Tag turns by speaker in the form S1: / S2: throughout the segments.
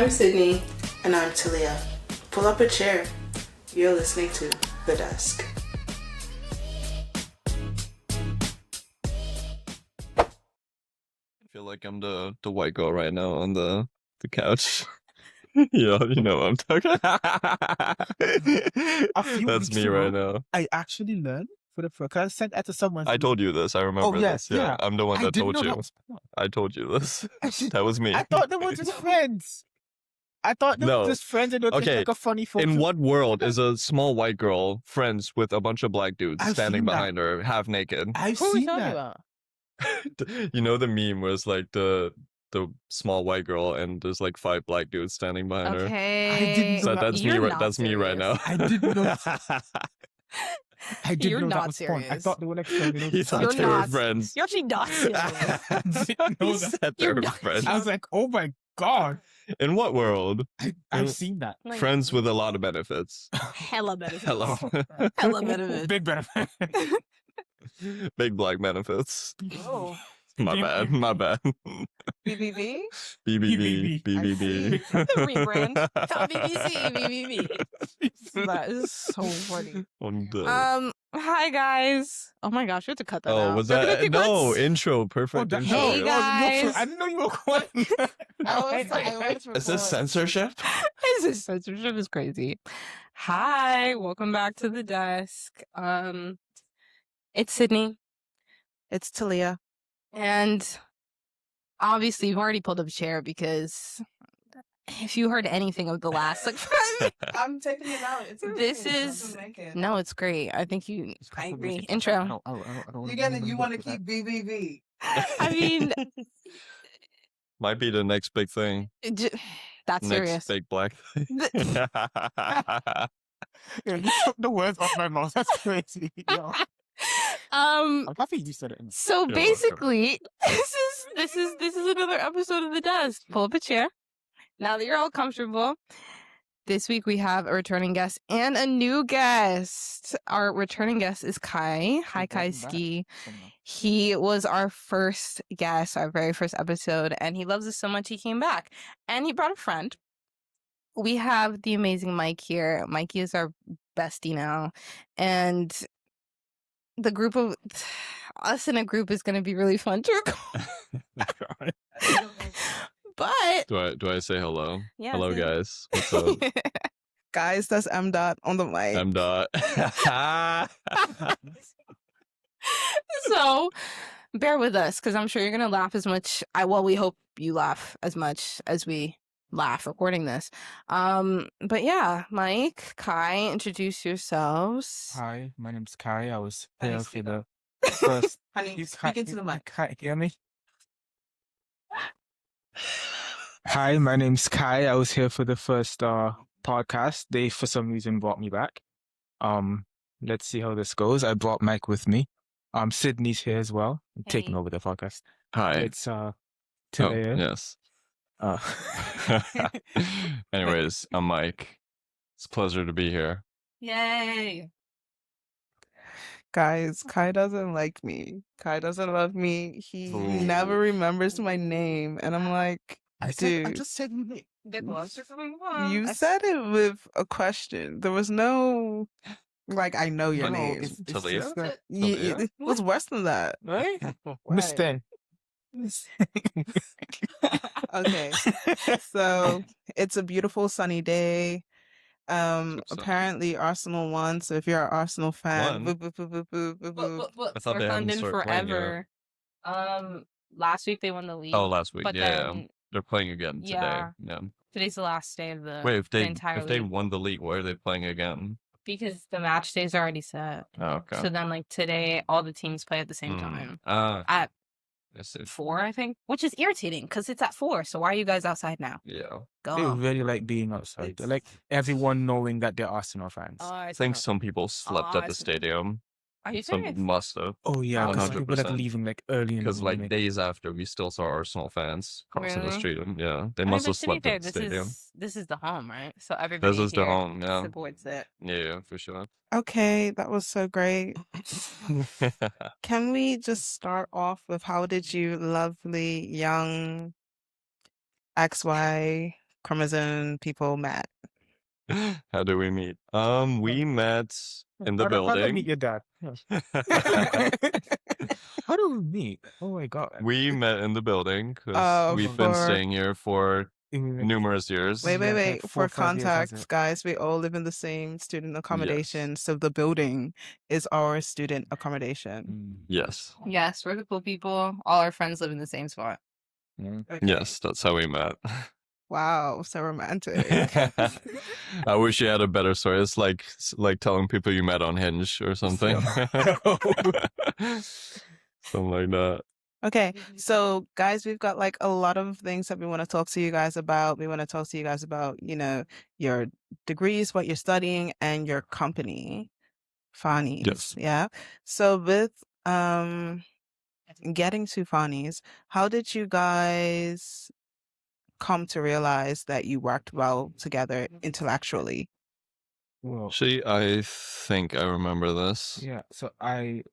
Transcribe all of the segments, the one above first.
S1: I'm Sydney. And I'm Talia. Pull up a chair. You're listening to The Desk.
S2: I feel like I'm the white girl right now on the couch. Yeah, you know what I'm talking
S3: A few
S2: That's
S3: weeks
S2: me
S3: ago,
S2: right now.
S3: I actually learned for the first. I sent that to someone.
S2: I told you this. I remember
S3: yes,
S2: this. Yeah,
S3: yeah.
S2: I'm the one
S3: I
S2: that
S3: didn't
S2: told
S3: know
S2: you.
S3: that was.
S2: I told you this.
S3: I didn't-
S2: That was me.
S3: I thought they were just friends. I thought they
S2: No.
S3: were just friends and they were taking
S2: Okay,
S3: like a funny photo.
S2: In what world is a small white girl friends with a bunch of black dudes
S3: I've
S2: standing
S3: seen that.
S2: behind her, half naked?
S3: I've
S4: Who are we
S3: seen
S4: talking
S3: that.
S4: about?
S2: You know the meme was like the small white girl and there's like 5 black dudes standing behind her.
S4: Okay.
S3: I didn't
S2: So
S3: know
S2: that's me.
S4: You're not
S2: That's me right now.
S3: I didn't know. I didn't
S4: You're
S3: know that
S4: not
S3: was fun. I
S4: serious.
S3: thought they were like friends.
S2: He thought
S4: You're
S2: they were
S4: not.
S2: friends.
S4: You're actually not serious.
S3: I didn't know
S2: He
S3: that.
S2: said they
S4: You're
S2: were
S4: not-
S2: friends.
S3: I was like, oh my god.
S2: In what world?
S3: I've seen that.
S4: Like,
S2: Friends with a lot of benefits.
S4: hella benefits.
S2: Hello.
S4: Hella benefits.
S3: Big benefit.
S2: Big black benefits.
S4: Oh.
S2: My bad. My bad.
S1: BBB?
S2: BBB. BBB.
S4: Rebrand. Not BBC, BBB. That is so funny.
S2: On the...
S4: Hi guys. Oh my gosh, we have to cut that out.
S2: Oh, was
S4: They're gonna
S2: that?
S4: think
S2: No,
S4: we're
S2: intro. Perfect
S3: that-
S2: intro.
S4: Hey, guys.
S3: I didn't know you were going.
S2: Is this censorship?
S4: This censorship is crazy. Hi, welcome back to the desk. It's Sydney,
S1: It's Talia.
S4: and obviously you've already pulled up a chair because if you heard anything of the last
S1: I'm taking it out. It's
S4: This is- no, it's great. I think I agree. Intro.
S1: You want to keep BBB.
S4: I mean,
S2: Might be the next big thing.
S4: that's
S2: Next
S4: serious.
S2: big black thing.
S3: You took the words off my mouth. That's crazy. Yo. I'm happy you said it.
S4: So
S2: You're
S4: basically, this is another episode of The Desk. Pull up a chair. Now that you're all comfortable, this week we have a returning guest and a new guest. Our returning guest is Kai. Hi, Kai Ski. He was our first guest, our very first episode, and he loves us so much he came back. And he brought a friend. We have the amazing Mike here. Mikey is our bestie now. And the group of us in a group is going to be really fun to record. But
S2: Do I say hello?
S4: yeah,
S2: Hello,
S4: say-
S2: guys. What's up?
S1: Guys, that's M. Dot on the mic.
S2: I'm Dot.
S4: So bear with us because I'm sure you're gonna laugh as much. We hope you laugh as much as we laugh recording this. But yeah, Mike, Kai, introduce yourselves.
S3: Hi, my name's Kahi. I was
S1: Honey,
S3: here for
S1: speak
S3: the first.
S1: Honey,
S3: You
S1: speak
S3: can't-
S1: into the
S3: you
S1: mic.
S3: can't hear me. Hi, my name's Kai. I was here for the first podcast. They, for some reason, brought me back. Let's see how this goes. I brought Mike with me. Sydney's here as well, taking
S4: Hey.
S3: over the podcast.
S2: Hi.
S3: It's
S2: Oh,
S3: today.
S2: yes.
S3: Uh,
S2: Anyways, I'm Mike. It's a pleasure to be here.
S4: Yay!
S1: Guys, Kai doesn't like me. Kai doesn't love me. He
S2: Ooh.
S1: never remembers my name. And I'm like,
S3: I
S1: dude,
S3: just said your name.
S1: you said it with a question. There was no, like, I know your
S2: Hello,
S1: name.
S3: It's
S2: Talia?
S3: just that-
S1: It was worse than that.
S3: Right?
S1: Right.
S3: Mr.
S1: Okay. So it's a beautiful sunny day.
S2: So sunny.
S1: Apparently Arsenal won. So if you're an Arsenal fan,
S2: Won?
S1: boo, boo, boo, boo, boo, boo, boo.
S2: I thought they
S4: We're
S2: hadn't
S4: funding
S2: started playing yet.
S4: forever. Last week they won the league.
S2: Oh, last week.
S4: but
S2: Yeah,
S4: then
S2: they're playing again today.
S4: Yeah.
S2: Yeah.
S4: today's the last day of the
S2: Wait, if
S4: the
S2: they
S4: entire
S2: if they
S4: league
S2: won the league, why are they playing again?
S4: because the match days are already set.
S2: Oh, okay.
S4: So then, like today, all the teams play at the same time at
S2: That's it.
S4: 4, I think, which is irritating because it's at 4. So why are you guys outside now?
S2: Yeah.
S4: Go
S3: They
S4: on.
S3: really like being outside. They like everyone knowing that they're Arsenal fans.
S2: I think some people slept at the stadium.
S4: Are you
S2: Some
S4: serious?
S2: must have.
S3: Oh yeah, because people like
S2: 100%.
S3: leaving like early in the
S2: Because like
S3: morning.
S2: days after, we still saw Arsenal fans crossing the
S4: Really?
S2: street. Yeah, they
S4: I mean,
S2: must
S4: but
S2: have
S4: to be
S2: slept
S4: fair,
S2: at the stadium.
S4: this is the home, right? So everybody
S2: This is the
S4: here
S2: home. Yeah,
S4: supports it.
S2: yeah, for sure.
S1: Okay, that was so great. Can we just start off with how did you lovely young XY chromosome people met?
S2: How do we meet? We met in the
S3: How do I meet
S2: building.
S3: your dad? How do we meet? Oh my god.
S2: We met in the building because
S1: Oh,
S2: we've been
S1: for
S2: staying here for numerous years.
S1: wait,
S3: Yeah, it's like
S1: wait.
S3: 4
S1: For
S3: or 5 years, hasn't
S1: context,
S3: it?
S1: guys, we all live in the same student accommodation, so the building is our student accommodation.
S2: Yes.
S4: Yes, we're the cool people. All our friends live in the same spot.
S1: Okay.
S2: Yes, that's how we met.
S1: Wow, so romantic.
S2: I wish you had a better story. It's like telling people you met on Hinge or something. Something like that.
S1: Okay, so guys, we've got like a lot of things that we want to talk to you guys about. We want to talk to you guys about, your degrees, what you're studying, and your company, Phanes.
S2: Yes.
S1: Yeah. So with getting to Phanes, how did you guys come to realize that you worked well together intellectually?
S3: Well,
S2: Actually, I think I remember this.
S3: yeah. So I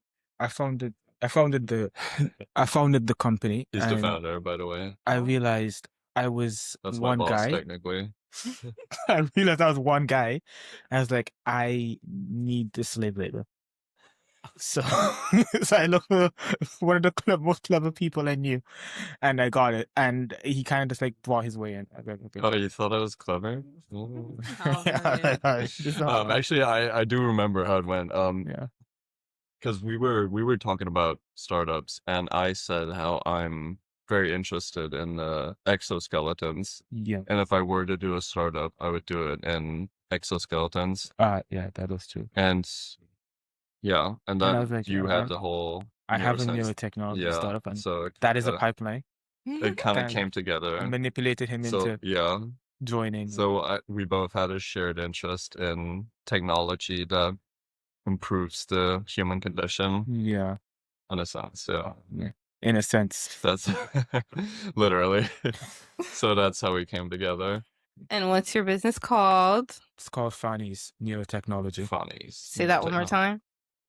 S3: founded the company,
S2: He's the
S3: and
S2: founder, by the way.
S3: I realized I was
S2: That's my
S3: one
S2: boss,
S3: guy.
S2: technically.
S3: I realized I was one guy. I was like, I need the slave labor. So, so I looked for one of the most clever people I knew, and I got it. And he kind of just like brought his way in. I was like, okay.
S2: Oh, you thought I was clever?
S4: Oh,
S3: Yeah, I was like, "Oh, this is not hard."
S2: Actually, I do remember how it went.
S3: Yeah.
S2: Because we were talking about startups, and I said how I'm very interested in exoskeletons,
S3: Yeah.
S2: and if I were to do a startup, I would do it in exoskeletons.
S3: Yeah, that was true.
S2: And yeah, and
S3: And I
S2: then
S3: was like,
S2: you
S3: yeah,
S2: had the whole
S3: I have a
S2: neuroscience.
S3: neurotechnology
S2: Yeah,
S3: startup, and
S2: so
S3: that is a pipeline.
S2: it kind of
S3: Kind
S2: came
S3: I
S2: together.
S3: manipulated him
S2: So
S3: into
S2: yeah,
S3: joining.
S2: so we both had a shared interest in technology that improves the human condition,
S3: Yeah,
S2: in a sense. Yeah,
S3: in a sense.
S2: that's literally. So that's how we came together.
S4: And what's your business called?
S3: It's called Phanes Neurotechnology.
S2: Phanes.
S4: Say that one more time.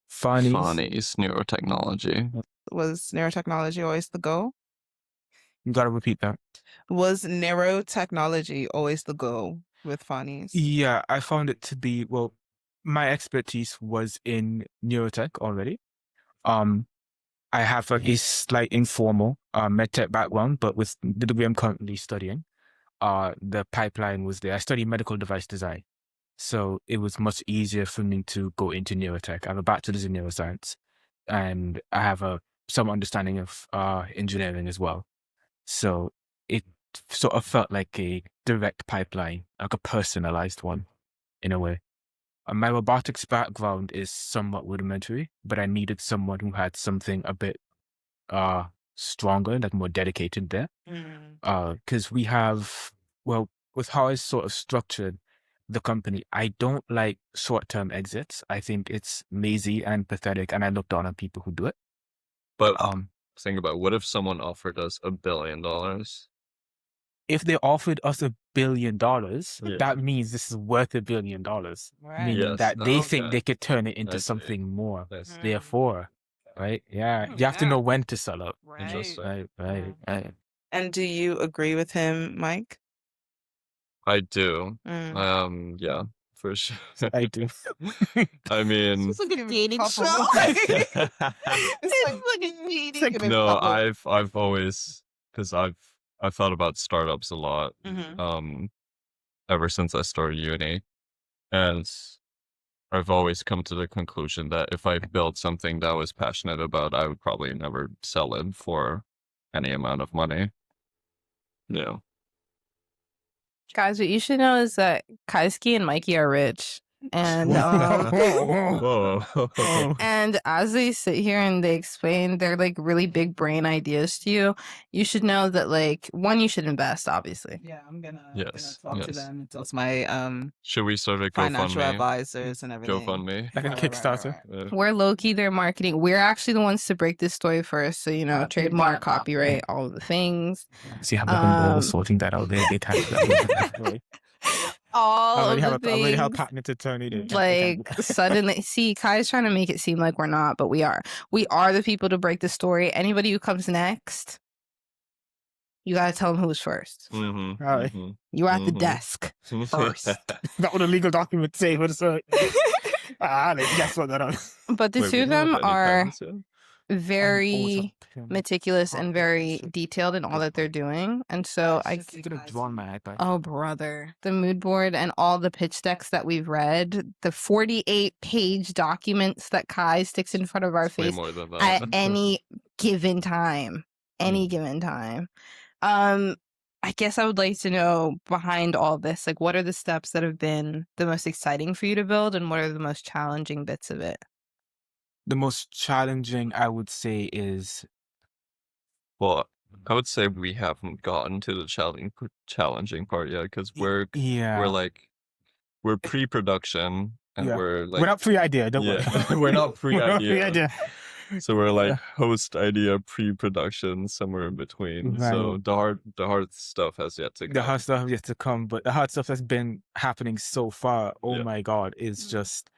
S3: Phanes.
S2: Phanes Neurotechnology.
S1: Was neurotechnology always the goal?
S3: You gotta repeat that.
S1: Was neurotechnology always the goal with Phanes?
S3: Yeah, I found it to be, well, my expertise was in neurotech already. I have a slight informal medtech background, but with the degree I'm currently studying, the pipeline was there. I studied medical device design, so it was much easier for me to go into neurotech. I have a bachelor's in neuroscience, and I have some understanding of engineering as well. So it sort of felt like a direct pipeline, like a personalized one, in a way. My robotics background is somewhat rudimentary, but I needed someone who had something a bit stronger, like more dedicated there. Because we have, well, with how it's sort of structured the company, I don't like short-term exits. I think it's lazy and pathetic, and I look down on people who do it.
S2: But think about, what if someone offered us $1 billion?
S3: If they offered us $1 billion,
S2: Yeah.
S3: that means this is worth $1 billion.
S1: Right.
S3: Meaning
S2: Yes.
S3: that they think
S2: Okay.
S3: they could turn it
S2: I
S3: into
S2: see.
S3: something more.
S2: I see.
S3: Therefore, right? Yeah. You have to
S1: Yeah.
S3: know when to sell out.
S2: Interesting.
S3: Right.
S1: And do you agree with him, Mike?
S2: I do.
S1: Mm.
S2: Yeah, for sure.
S3: I do.
S2: I mean,
S4: It's like a dating show.
S1: It's like
S4: a dating.
S3: It's like,
S2: no, I've always, because I've thought about startups a lot.
S1: Mhm.
S2: Ever since I started uni, and I've always come to the conclusion that if I built something that I was passionate about, I would probably never sell it for any amount of money. Yeah.
S4: Guys, what you should know is that Kaisuke and Mikey are rich. And
S2: Whoa.
S4: and as they sit here and they explain their like really big brain ideas to you, you should know that like one, you should invest, obviously.
S1: Yeah, I'm gonna
S2: Yes,
S1: talk to
S2: yes.
S1: them. It's my
S2: Should we start a
S1: financial
S2: GoFundMe?
S1: advisors and everything.
S2: GoFundMe?
S3: like a Kickstarter.
S4: We're low key their marketing. We're actually the ones to break this story first. So, trademark, copyright, all of the things.
S3: See how I'm sorting that out there. They kind of
S4: All
S3: I
S4: of
S3: already
S4: the
S3: have
S4: things.
S3: a patent attorney.
S4: Like suddenly, see, Kai's trying to make it seem like we're not, but we are. We are the people to break the story. Anybody who comes next, You gotta tell them who's first.
S2: Mm-hmm.
S3: All right.
S2: Mm-hmm.
S4: You were at the
S2: Mhm.
S4: desk first.
S3: That what the legal document say, but so guess what that is.
S4: But the
S2: Wait,
S4: two
S2: we
S4: of
S2: don't
S4: them
S2: have any
S4: are
S2: pens yet?
S4: very meticulous and very detailed in all that they're doing. And so I
S3: You could have drawn my iPad.
S4: Oh, brother. The mood board and all the pitch decks that we've read, the 48-page documents that Kai sticks in front of our
S2: It's way
S4: face
S2: more than
S4: at
S2: that.
S4: any given time. Any given time. I guess I would like to know behind all this, like, what are the steps that have been the most exciting for you to build, and what are the most challenging bits of it?
S3: The most challenging, I would say, is
S2: Well, I would say we haven't gotten to the challenging part yet because we're
S3: yeah,
S2: like we're pre-production and
S3: yeah.
S2: we're
S3: We're
S2: like
S3: not pre-idea, don't
S2: yeah
S3: worry.
S2: we're not
S3: We're not
S2: pre-idea. So we're like
S3: Yeah.
S2: post idea pre-production somewhere in between. So
S3: Right.
S2: the hard stuff has yet to
S3: The
S2: come.
S3: hard stuff has yet to come, but the hard stuff that's been happening so far, oh
S2: Yeah.
S3: my God, is just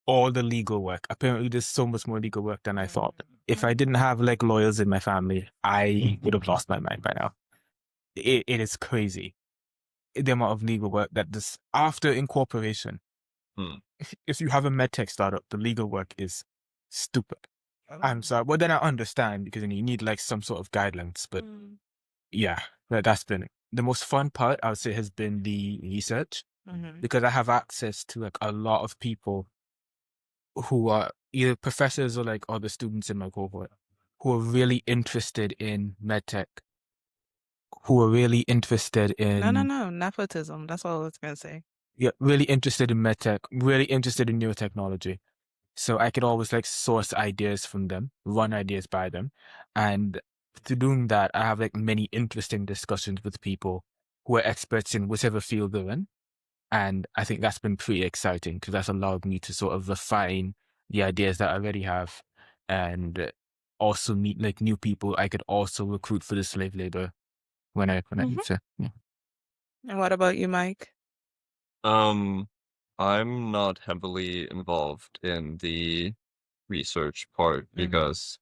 S3: all the legal work. Apparently, there's so much more legal work than I thought. If I didn't have like lawyers in my family, I would have lost my mind by now. It is crazy. The amount of legal work that this after incorporation.
S2: Hmm.
S3: If you have a medtech startup, the legal work is stupid. I'm sorry, but then I understand because you need like some sort of guidelines. But yeah, that's been the most fun part. I would say has been the research because I have access to like a lot of people who are either professors or like other students in my cohort who are really interested in medtech, who are really interested in
S1: No, nepotism. That's all I was gonna say.
S3: yeah, really interested in medtech, really interested in neurotechnology. So I could always like source ideas from them, run ideas by them. And through doing that, I have like many interesting discussions with people who are experts in whichever field they're in. And I think that's been pretty exciting because that's allowed me to sort of refine the ideas that I already have and also meet like new people I could also recruit for the slave labor when I need to. Yeah.
S1: And what about you, Mike?
S2: I'm not heavily involved in the research part because,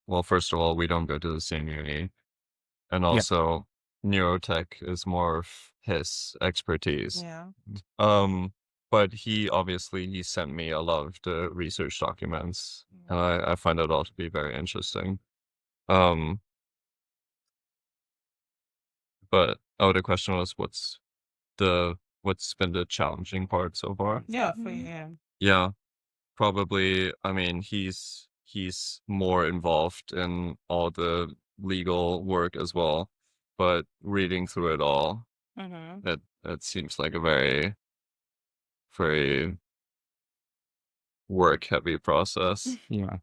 S2: well, first of all, we don't go to the same uni, and
S3: Yeah.
S2: also neurotech is more of his expertise.
S1: Yeah.
S2: But he sent me a lot of the research documents, and I find it all to be very interesting. But the question was, what's been the challenging part so far?
S1: Yeah, for you.
S2: Yeah, probably. I mean, he's more involved in all the legal work as well, but reading through it all, it seems like a very, very work heavy process.
S3: Yeah.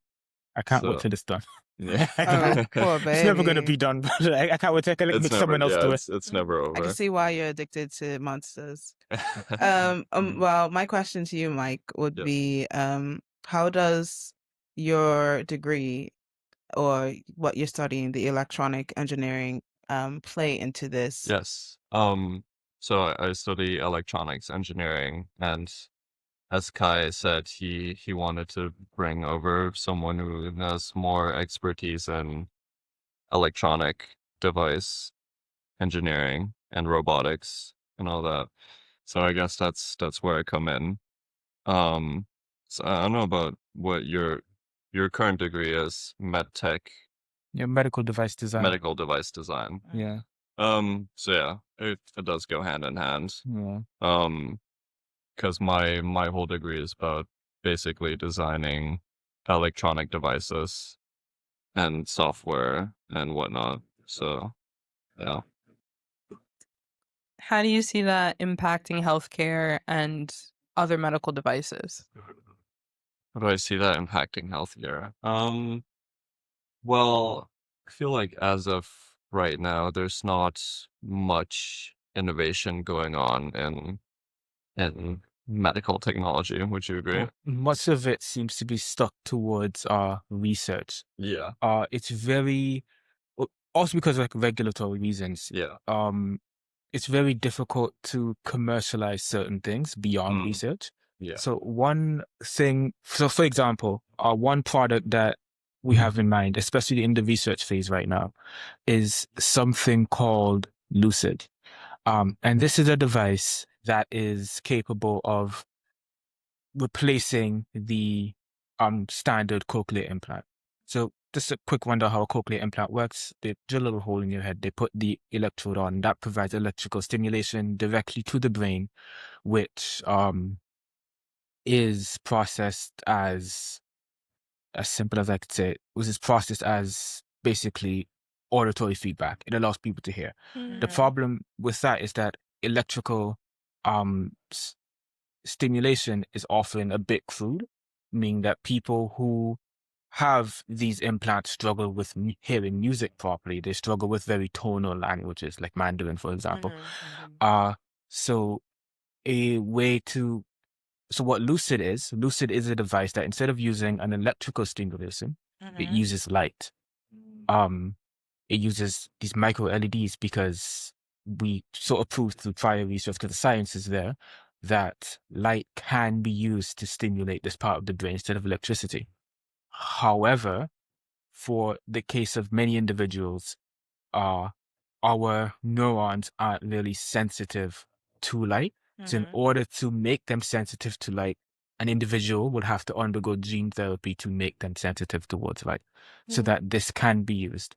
S3: I can't wait
S2: So
S3: till it's done.
S2: yeah,
S1: Oh, poor
S3: It's never going to
S1: baby.
S3: be done. But I can't wait to make someone else do it.
S2: it's never
S1: I can
S2: over.
S1: see why you're addicted to monsters. Well, my question to you, Mike, would
S2: Yes.
S1: be, how does your degree or what you're studying, the electronic engineering, play into this?
S2: Yes. So I study electronics engineering, and as Kai said, he wanted to bring over someone who has more expertise in electronic device engineering and robotics and all that. So I guess that's where I come in. So I don't know about what your current degree is, medtech,
S3: Yeah, medical device design.
S2: medical device design.
S3: Yeah.
S2: So yeah, it does go hand in hand.
S3: Yeah.
S2: Because my whole degree is about basically designing electronic devices and software and whatnot. So yeah.
S4: How do you see that impacting healthcare and other medical devices?
S2: How do I see that impacting healthcare? Well, I feel like as of right now, there's not much innovation going on in medical technology. Would you agree?
S3: Much of it seems to be stuck towards research.
S2: Yeah.
S3: It's very also because of like regulatory reasons.
S2: Yeah.
S3: It's very difficult to commercialize certain things beyond research.
S2: Yeah.
S3: So one thing, so for example, one product that we have in mind, especially in the research phase right now, is something called Lucid. And this is a device that is capable of replacing the standard cochlear implant. So just a quick wonder how a cochlear implant works. They drill a little hole in your head, they put the electrode on, that provides electrical stimulation directly to the brain, which is processed as simple as I could say, was processed as basically auditory feedback. It allows people to hear. The problem with that is that electrical um, stimulation is often a bit crude, meaning that people who have these implants struggle with hearing music properly. They struggle with very tonal languages like Mandarin, for example. So a way to so what Lucid is a device that instead of using an electrical stimulation, it uses light. It uses these micro LEDs because we sort of proved through prior research, because the science is there, that light can be used to stimulate this part of the brain instead of electricity. However, for the case of many individuals, our neurons aren't really sensitive to light. So in order to make them sensitive to light, an individual would have to undergo gene therapy to make them sensitive towards light, so that this can be used.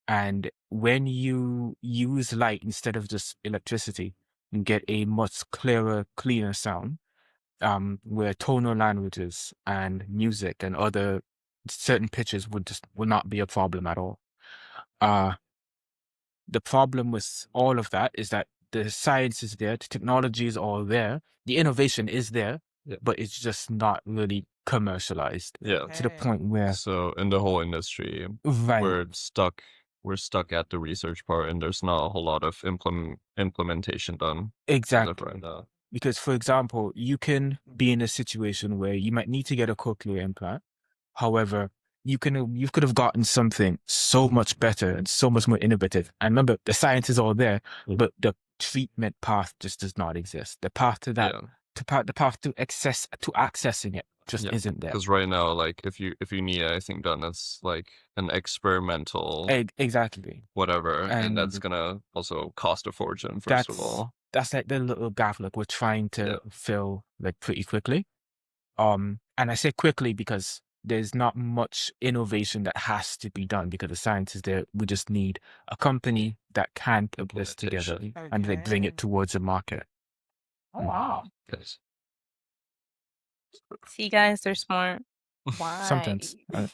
S3: And when you use light instead of just electricity, you get a much clearer, cleaner sound, where tonal languages and music and other certain pitches would not be a problem at all. The problem with all of that is that the science is there, the technology is all there, the innovation is there, but it's just not really commercialized
S2: Yeah.
S3: to the point where
S2: So in the whole industry,
S3: right,
S2: we're stuck at the research part, and there's not a whole lot of implementation done as of
S3: exactly.
S2: right now.
S3: Because, for example, you can be in a situation where you might need to get a cochlear implant. However, you could have gotten something so much better and so much more innovative. And remember, the science is all there, but the treatment path just does not exist. The path to that, the path to accessing it just isn't there.
S2: Because right now, like if you need anything done, it's like an experimental
S3: Exactly.
S2: whatever, and
S3: And
S2: that's gonna also cost a fortune. First of all,
S3: that's like the little gap like we're trying to fill like pretty quickly. And I say quickly because there's not much innovation that has to be done because the science is there. We just need a company that can put this together and like bring it towards the market.
S4: Oh, wow.
S2: Yes.
S4: See, guys, they're smart. Why?
S3: Sometimes.
S4: I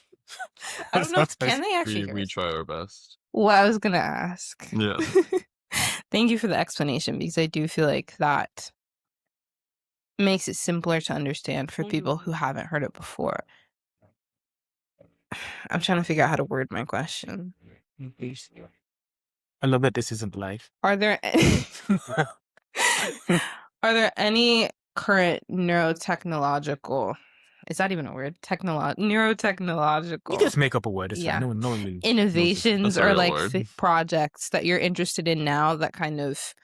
S4: don't know. Can they actually
S2: we try our best.
S4: Well, I was going to ask.
S2: Yeah.
S4: Thank you for the explanation, because I do feel like that makes it simpler to understand for people who haven't heard it before. I'm trying to figure out how to word my question.
S3: I love that this isn't life.
S4: Are there are there any current neurotechnological, is that even a word? Neurotechnological.
S3: You can just make up a word. It's
S4: Yeah.
S3: fine. No one really
S4: Innovations
S2: That's a
S4: or
S2: real
S4: like
S2: word.
S4: projects that you're interested in now that kind of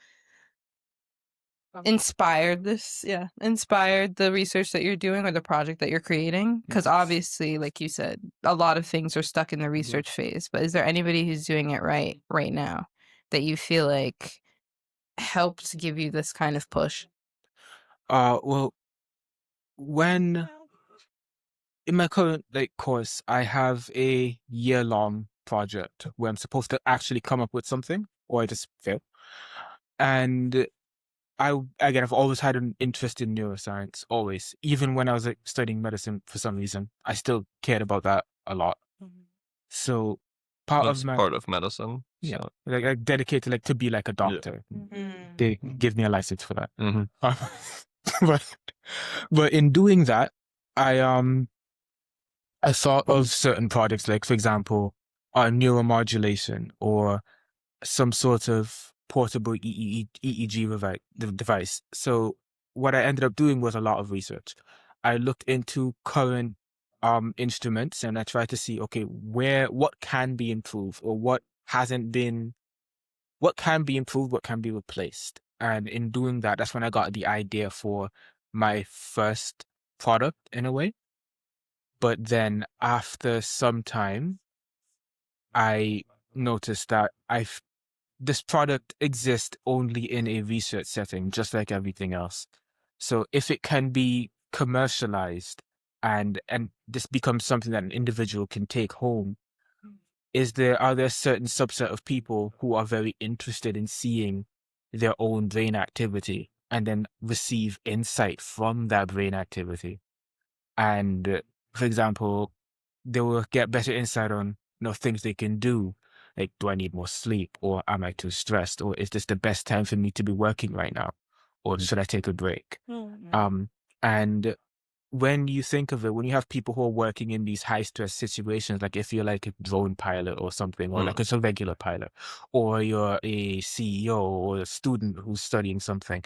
S4: inspired the research that you're doing or the project that you're creating? Because obviously, like you said, a lot of things are stuck in the research phase, but is there anybody who's doing it right now that you feel like helped give you this kind of push?
S3: Well, when in my current course, I have a year-long project where I'm supposed to actually come up with something, or I just fail. And I've always had an interest in neuroscience, always. Even when I was studying medicine, for some reason, I still cared about that a lot. So
S2: That's part of medicine.
S3: Yeah,
S2: So.
S3: like dedicated to be like a doctor. They give me a license for that. But in doing that, I thought of certain projects, like for example, neuromodulation or some sort of portable EEG device. So what I ended up doing was a lot of research. I looked into current instruments and I tried to see, okay, what can be improved or what can be improved, what can be replaced. And in doing that, that's when I got the idea for my first product in a way. But then after some time, I noticed that this product exists only in a research setting, just like everything else. So if it can be commercialized and this becomes something that an individual can take home, are there a certain subset of people who are very interested in seeing their own brain activity and then receive insight from that brain activity? And for example, they will get better insight on things they can do. Like, do I need more sleep, or am I too stressed, or is this the best time for me to be working right now, or should I take a break? And when you think of it, when you have people who are working in these high stress situations, like if you're like a drone pilot or something, or like it's a regular pilot, or you're a CEO or a student who's studying something,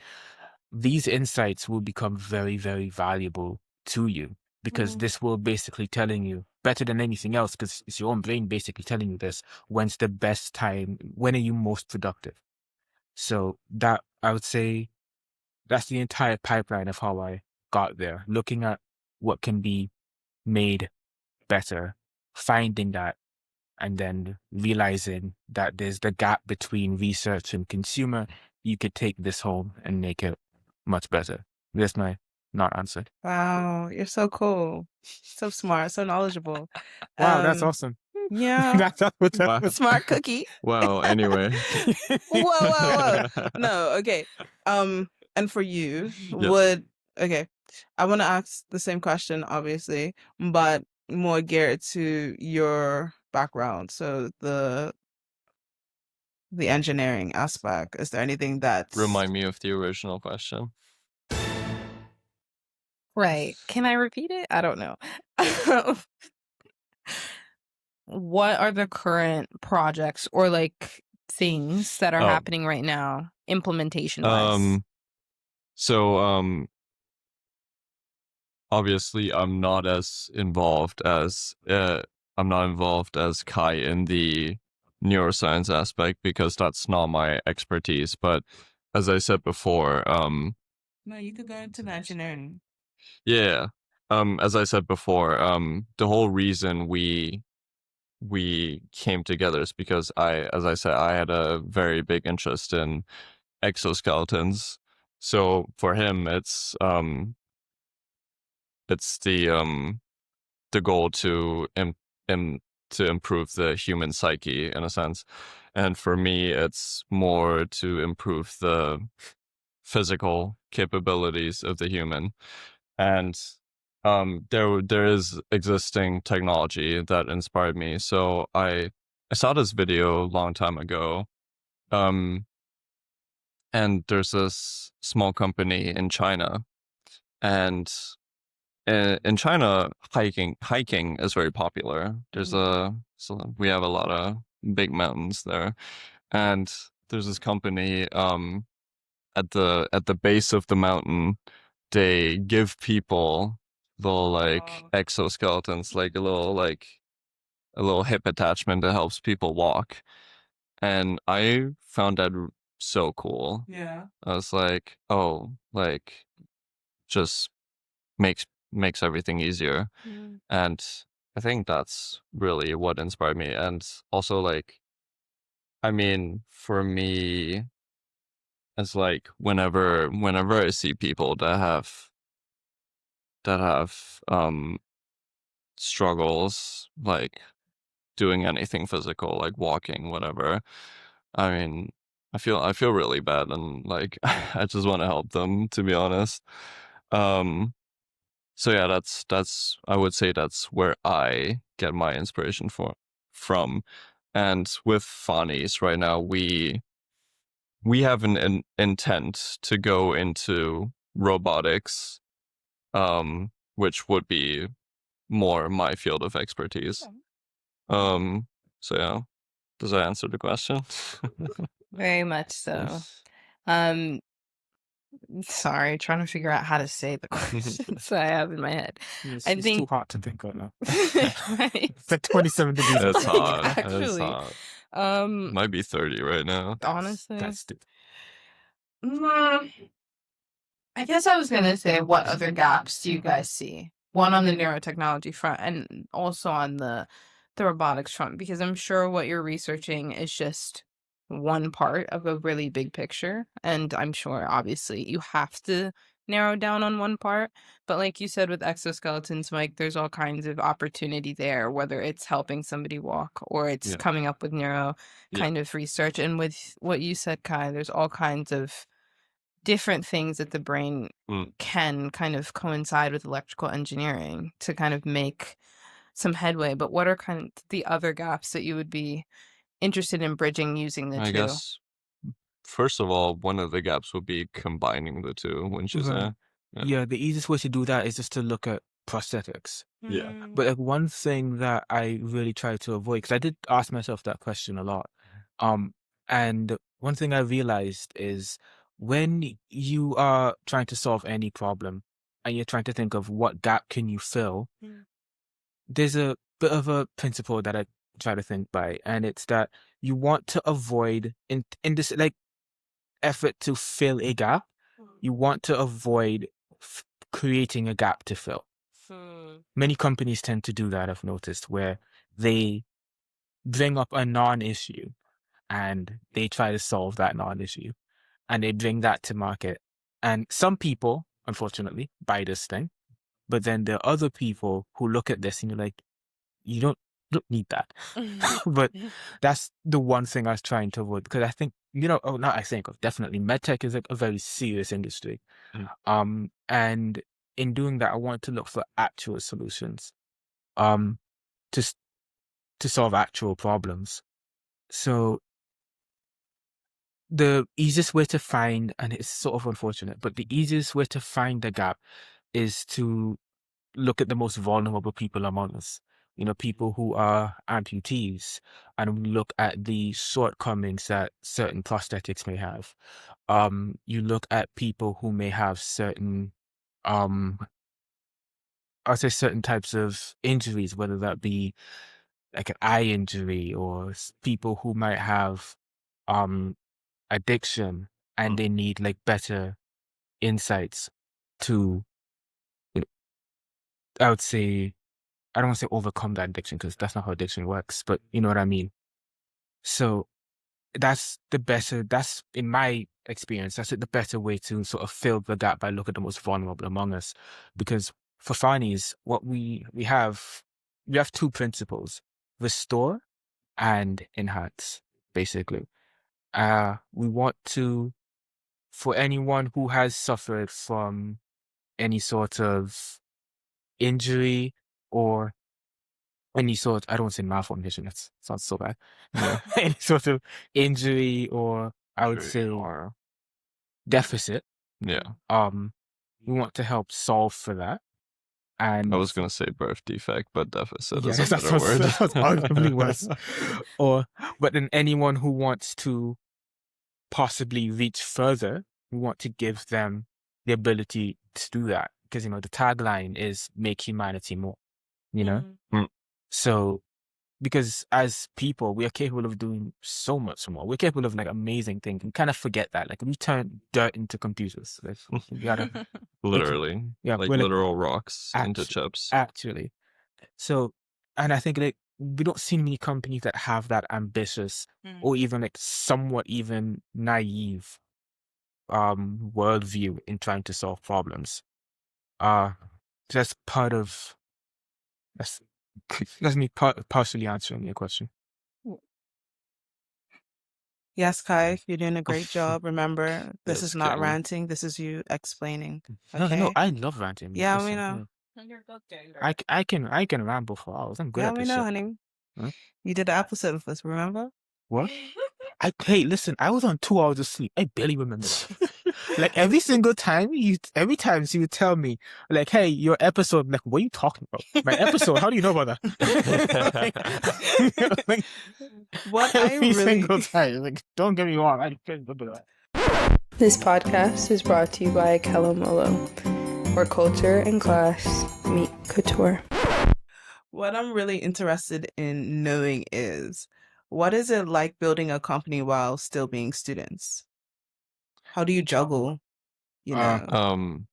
S3: these insights will become very, very valuable to you, because this will basically telling you better than anything else, because it's your own brain basically telling you this, when's the best time, when are you most productive. So that, I would say, that's the entire pipeline of how I got there, looking at what can be made better, finding that, and then realizing that there's the gap between research and consumer. You could take this home and make it much better. That's my not answer.
S1: Wow, you're so cool. So smart, so knowledgeable.
S3: Wow, that's awesome.
S1: Yeah.
S3: That's
S1: Smart cookie.
S2: Wow. Anyway.
S1: Whoa. No, okay. And for you, okay. I want to ask the same question, obviously, but more geared to your background. So the engineering aspect. Is there anything that's
S2: Remind me of the original question.
S4: Right. Can I repeat it? I don't know. What are the current projects or like things that are
S2: Oh.
S4: happening right now, implementation wise?
S2: So obviously I'm not as involved as Kai in the neuroscience aspect, because that's not my expertise. But as I said before,
S1: No, you could go into the engineering.
S2: yeah, as I said before, the whole reason we came together is because as I said, I had a very big interest in exoskeletons. So for him, it's the goal to to improve the human psyche, in a sense, and for me, it's more to improve the physical capabilities of the human. And there is existing technology that inspired me. So I saw this video a long time ago, and there's this small company in China, and in China, hiking is very popular. So we have a lot of big mountains there, and there's this company at the base of the mountain. They give people little like exoskeletons, like a little hip attachment that helps people walk, and I found that so cool.
S1: Yeah.
S2: I was like, oh, like, just makes everything easier. And I think that's really what inspired me. And also, like, I mean, for me, it's like whenever I see people that have struggles, like doing anything physical, like walking, whatever, I mean, I feel really bad, and like I just want to help them, to be honest. So yeah, that's I would say that's where I get my inspiration from. And with Phanes right now, we have an intent to go into robotics, which would be more my field of expertise. So yeah, does that answer the question?
S4: Very much so. Sorry, trying to figure out how to say the questions I have in my head.
S3: It's,
S4: I
S3: it's
S4: think
S3: too hot to think right now.
S4: right.
S3: It's like 27 degrees.
S2: It's hot. It's
S4: Actually,
S2: hot. Might be 30 right now.
S4: honestly,
S3: That's stupid.
S4: I guess I was gonna say, what other gaps do you guys see? One on the neurotechnology front and also on the robotics front, because I'm sure what you're researching is just one part of a really big picture. And I'm sure obviously you have to narrow down on one part. But like you said with exoskeletons, Mike, there's all kinds of opportunity there, whether it's helping somebody walk or it's
S2: Yeah.
S4: coming up with neuro
S2: Yeah.
S4: kind of research. And with what you said, Kai, there's all kinds of different things that the brain can kind of coincide with electrical engineering to kind of make some headway. But what are kind of the other gaps that you would be interested in bridging using the
S2: I
S4: two?
S2: guess, first of all, one of the gaps would be combining the two, wouldn't you say?
S3: Right.
S2: Yeah.
S3: Yeah, the easiest way to do that is just to look at prosthetics.
S2: Yeah.
S3: But like one thing that I really try to avoid, because I did ask myself that question a lot, and one thing I realized is when you are trying to solve any problem and you're trying to think of what gap can you fill, there's a bit of a principle that I try to think by, and it's that you want to avoid in this like effort to fill a gap, you want to avoid creating a gap to fill. Many companies tend to do that, I've noticed, where they bring up a non-issue and they try to solve that non-issue and they bring that to market. And some people, unfortunately, buy this thing. But then there are other people who look at this and you're like, you don't need that. But that's the one thing I was trying to avoid, because I think, definitely medtech is like a very serious industry. And in doing that, I want to look for actual solutions, to solve actual problems. So the easiest way to find, and it's sort of unfortunate, but the easiest way to find the gap is to look at the most vulnerable people among us. People who are amputees, and look at the shortcomings that certain prosthetics may have. You look at people who may have certain, I'll say certain types of injuries, whether that be like an eye injury or people who might have addiction and they need like better insights to, I would say, I don't want to say overcome that addiction, because that's not how addiction works, but you know what I mean? So that's in my experience, that's the better way to sort of fill the gap, by looking at the most vulnerable among us. Because for Phanes, what we have two principles: restore and enhance, basically. We want to, for anyone who has suffered from any sort of injury or any sort, I don't want to say malformation, that sounds so bad. Any sort of injury, or I would say
S2: Or
S3: deficit,
S2: yeah,
S3: we want to help solve for that. And
S2: I was gonna say birth defect, but deficit is
S3: yeah,
S2: a better word.
S3: that sounds arguably worse. But then anyone who wants to possibly reach further, we want to give them the ability to do that, because the tagline is "Make humanity more." So, because as people, we are capable of doing so much more. We're capable of like amazing things. We kind of forget that. Like, we turn dirt into computers. Like, we gotta
S2: Literally,
S3: yeah,
S2: like
S3: we're
S2: literal rocks into
S3: Actu-
S2: chips.
S3: actually. So, and I think like we don't see many companies that have that ambitious or even like somewhat even naive worldview in trying to solve problems. That's part of that's me partially answering your question.
S1: Yes, Kai, you're doing a great job. Remember, this
S2: Yes,
S1: is not
S2: King.
S1: ranting. This is you explaining.
S3: No,
S1: Okay.
S3: I love ranting.
S1: Yeah, we
S3: Listen,
S1: know.
S3: I can ramble for hours. I'm good
S1: Yeah,
S3: at
S1: we
S3: this
S1: know,
S3: shit.
S1: honey.
S3: Huh?
S1: You did the episode with us, remember?
S3: What? Hey, listen, I was on 2 hours of sleep. I barely remember that. Like every single time every time she would tell me, like, hey, your episode, like, what are you talking about? My episode, how do you know about that? Like,
S1: What I
S3: every
S1: really
S3: single time. Like, don't get me wrong, I can't remember that.
S4: This podcast is brought to you by Kalamolo, where culture and class meet couture.
S1: what I'm really interested in knowing is, what is it like building a company while still being students? How do you juggle, you know?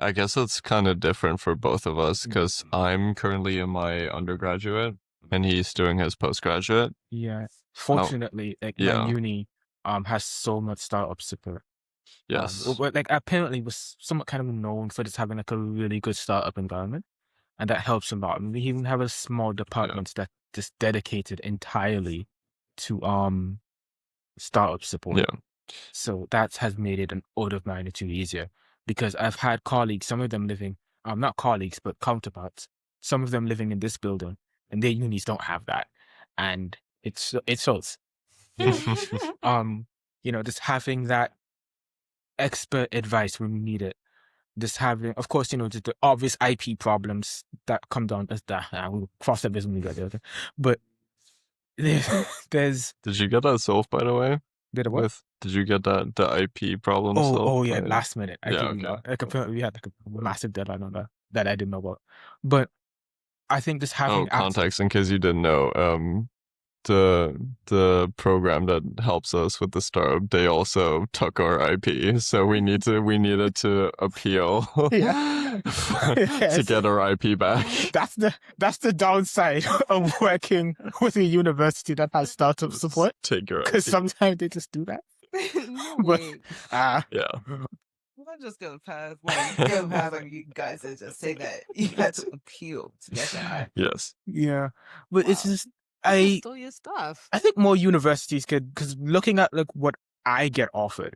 S2: I guess it's kind of different for both of us because I'm currently in my undergraduate and he's doing his postgraduate.
S3: Yeah. Fortunately, like my
S2: yeah.
S3: uni has so much startup support.
S2: Yes.
S3: Like apparently was somewhat kind of known for just having like a really good startup environment, and that helps a lot. I mean, we even have a small department that just dedicated entirely to startup support.
S2: Yeah.
S3: So that has made it an order of magnitude easier because I've had colleagues, some of them living, not colleagues but counterparts, some of them living in this building, and their unis don't have that, and it shows. Just having that expert advice when we need it. Just having, of course, just the obvious IP problems that come down as that. We'll cross that when we get there. But there's
S2: Did you get that solved, by the way?
S3: bit of what?
S2: Did you get the IP problem solved?
S3: Oh yeah, last minute. I didn't know. Like apparently we had like a massive deadline on that I didn't know about. But I think just having
S2: context in case you didn't know. The program that helps us with the startup, they also took our IP, so we needed to appeal to get our IP back.
S3: That's the downside of working with a university that has startup support.
S2: Take your IP.
S3: Because sometimes they just do that.
S1: No
S3: But
S1: way.
S2: Yeah.
S1: I'm just gonna pass. You guys and just say that you had to appeal to get that.
S2: Yes.
S3: Yeah, but it's
S1: Wow.
S3: just
S1: Just stole your stuff.
S3: I think more universities could, because looking at like what I get offered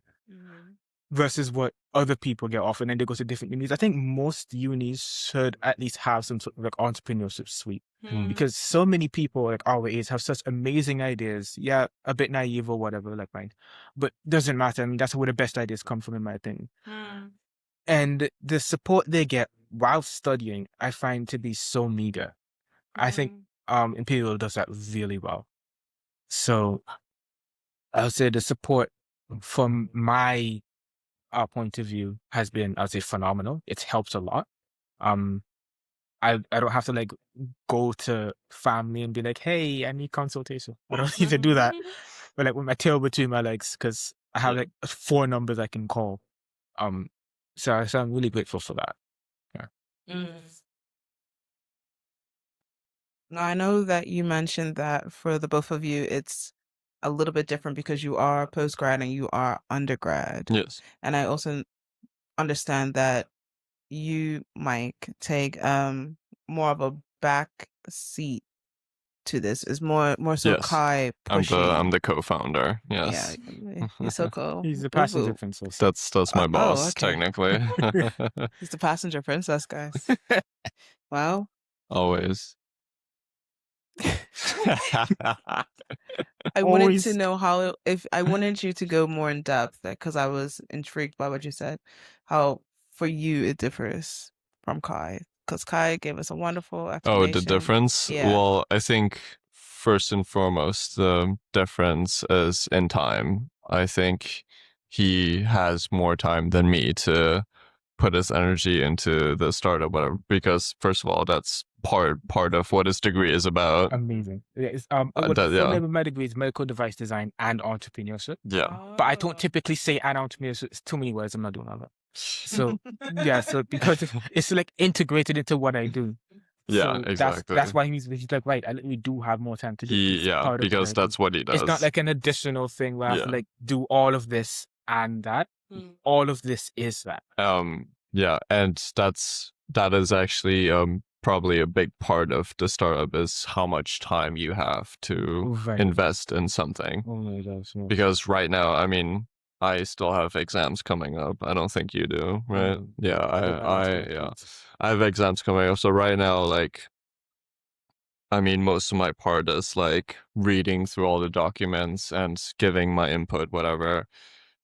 S3: versus what other people get offered, and they go to different unis. I think most unis should at least have some sort of like entrepreneurship suite, because so many people like our age have such amazing ideas. Yeah, a bit naive or whatever, like mine, but doesn't matter. I mean, that's where the best ideas come from, in my opinion. And the support they get while studying, I find to be so meager. I think Imperial does that really well. So I would say the support from my point of view has been, I would say, phenomenal. It's helped a lot. I don't have to like go to family and be like, hey, I need consultation. I don't need to do that. But like with my tail between my legs, because I have like 4 numbers I can call. So I'm really grateful for that. Yeah.
S1: Now, I know that you mentioned that for the both of you, it's a little bit different because you are postgrad and you are undergrad.
S2: Yes.
S1: And I also understand that you, Mike, take more of a back seat to this. Is more so
S2: Yes.
S1: Kai pushing.
S2: I'm the co-founder. Yes.
S1: Yeah, he's so cool.
S3: He's the passenger princess.
S2: That's my boss,
S1: okay.
S2: technically.
S1: He's the passenger princess, guys. Well,
S2: always.
S1: I wanted to know how, if I wanted you to go more in depth, because I was intrigued by what you said, how for you it differs from Kai, because Kai gave us a wonderful explanation.
S2: Oh, the difference?
S1: Yeah.
S2: Well, I think first and foremost, the difference is in time. I think he has more time than me to put his energy into the startup, whatever, because first of all, that's part of what his degree is about.
S3: Amazing. It's, my degree is medical device design and entrepreneurship.
S2: Yeah.
S3: But I don't typically say and entrepreneurship. It's too many words. I'm not doing all that. So yeah, so because it's like integrated into what I do.
S2: Yeah,
S3: so
S2: exactly.
S3: That's why he's like, right, I literally do have more time to do this.
S2: Because that's what he does.
S3: It's not like an additional thing where I have to like do all of this and that. All of this is that.
S2: Yeah, and that is actually probably a big part of the startup is how much time you have to invest in something.
S3: Oh my gosh. Yeah.
S2: Because right now, I mean, I still have exams coming up. I don't think you do, right? Yeah, I have exams coming up. So right now, like, I mean, most of my part is like reading through all the documents and giving my input, whatever,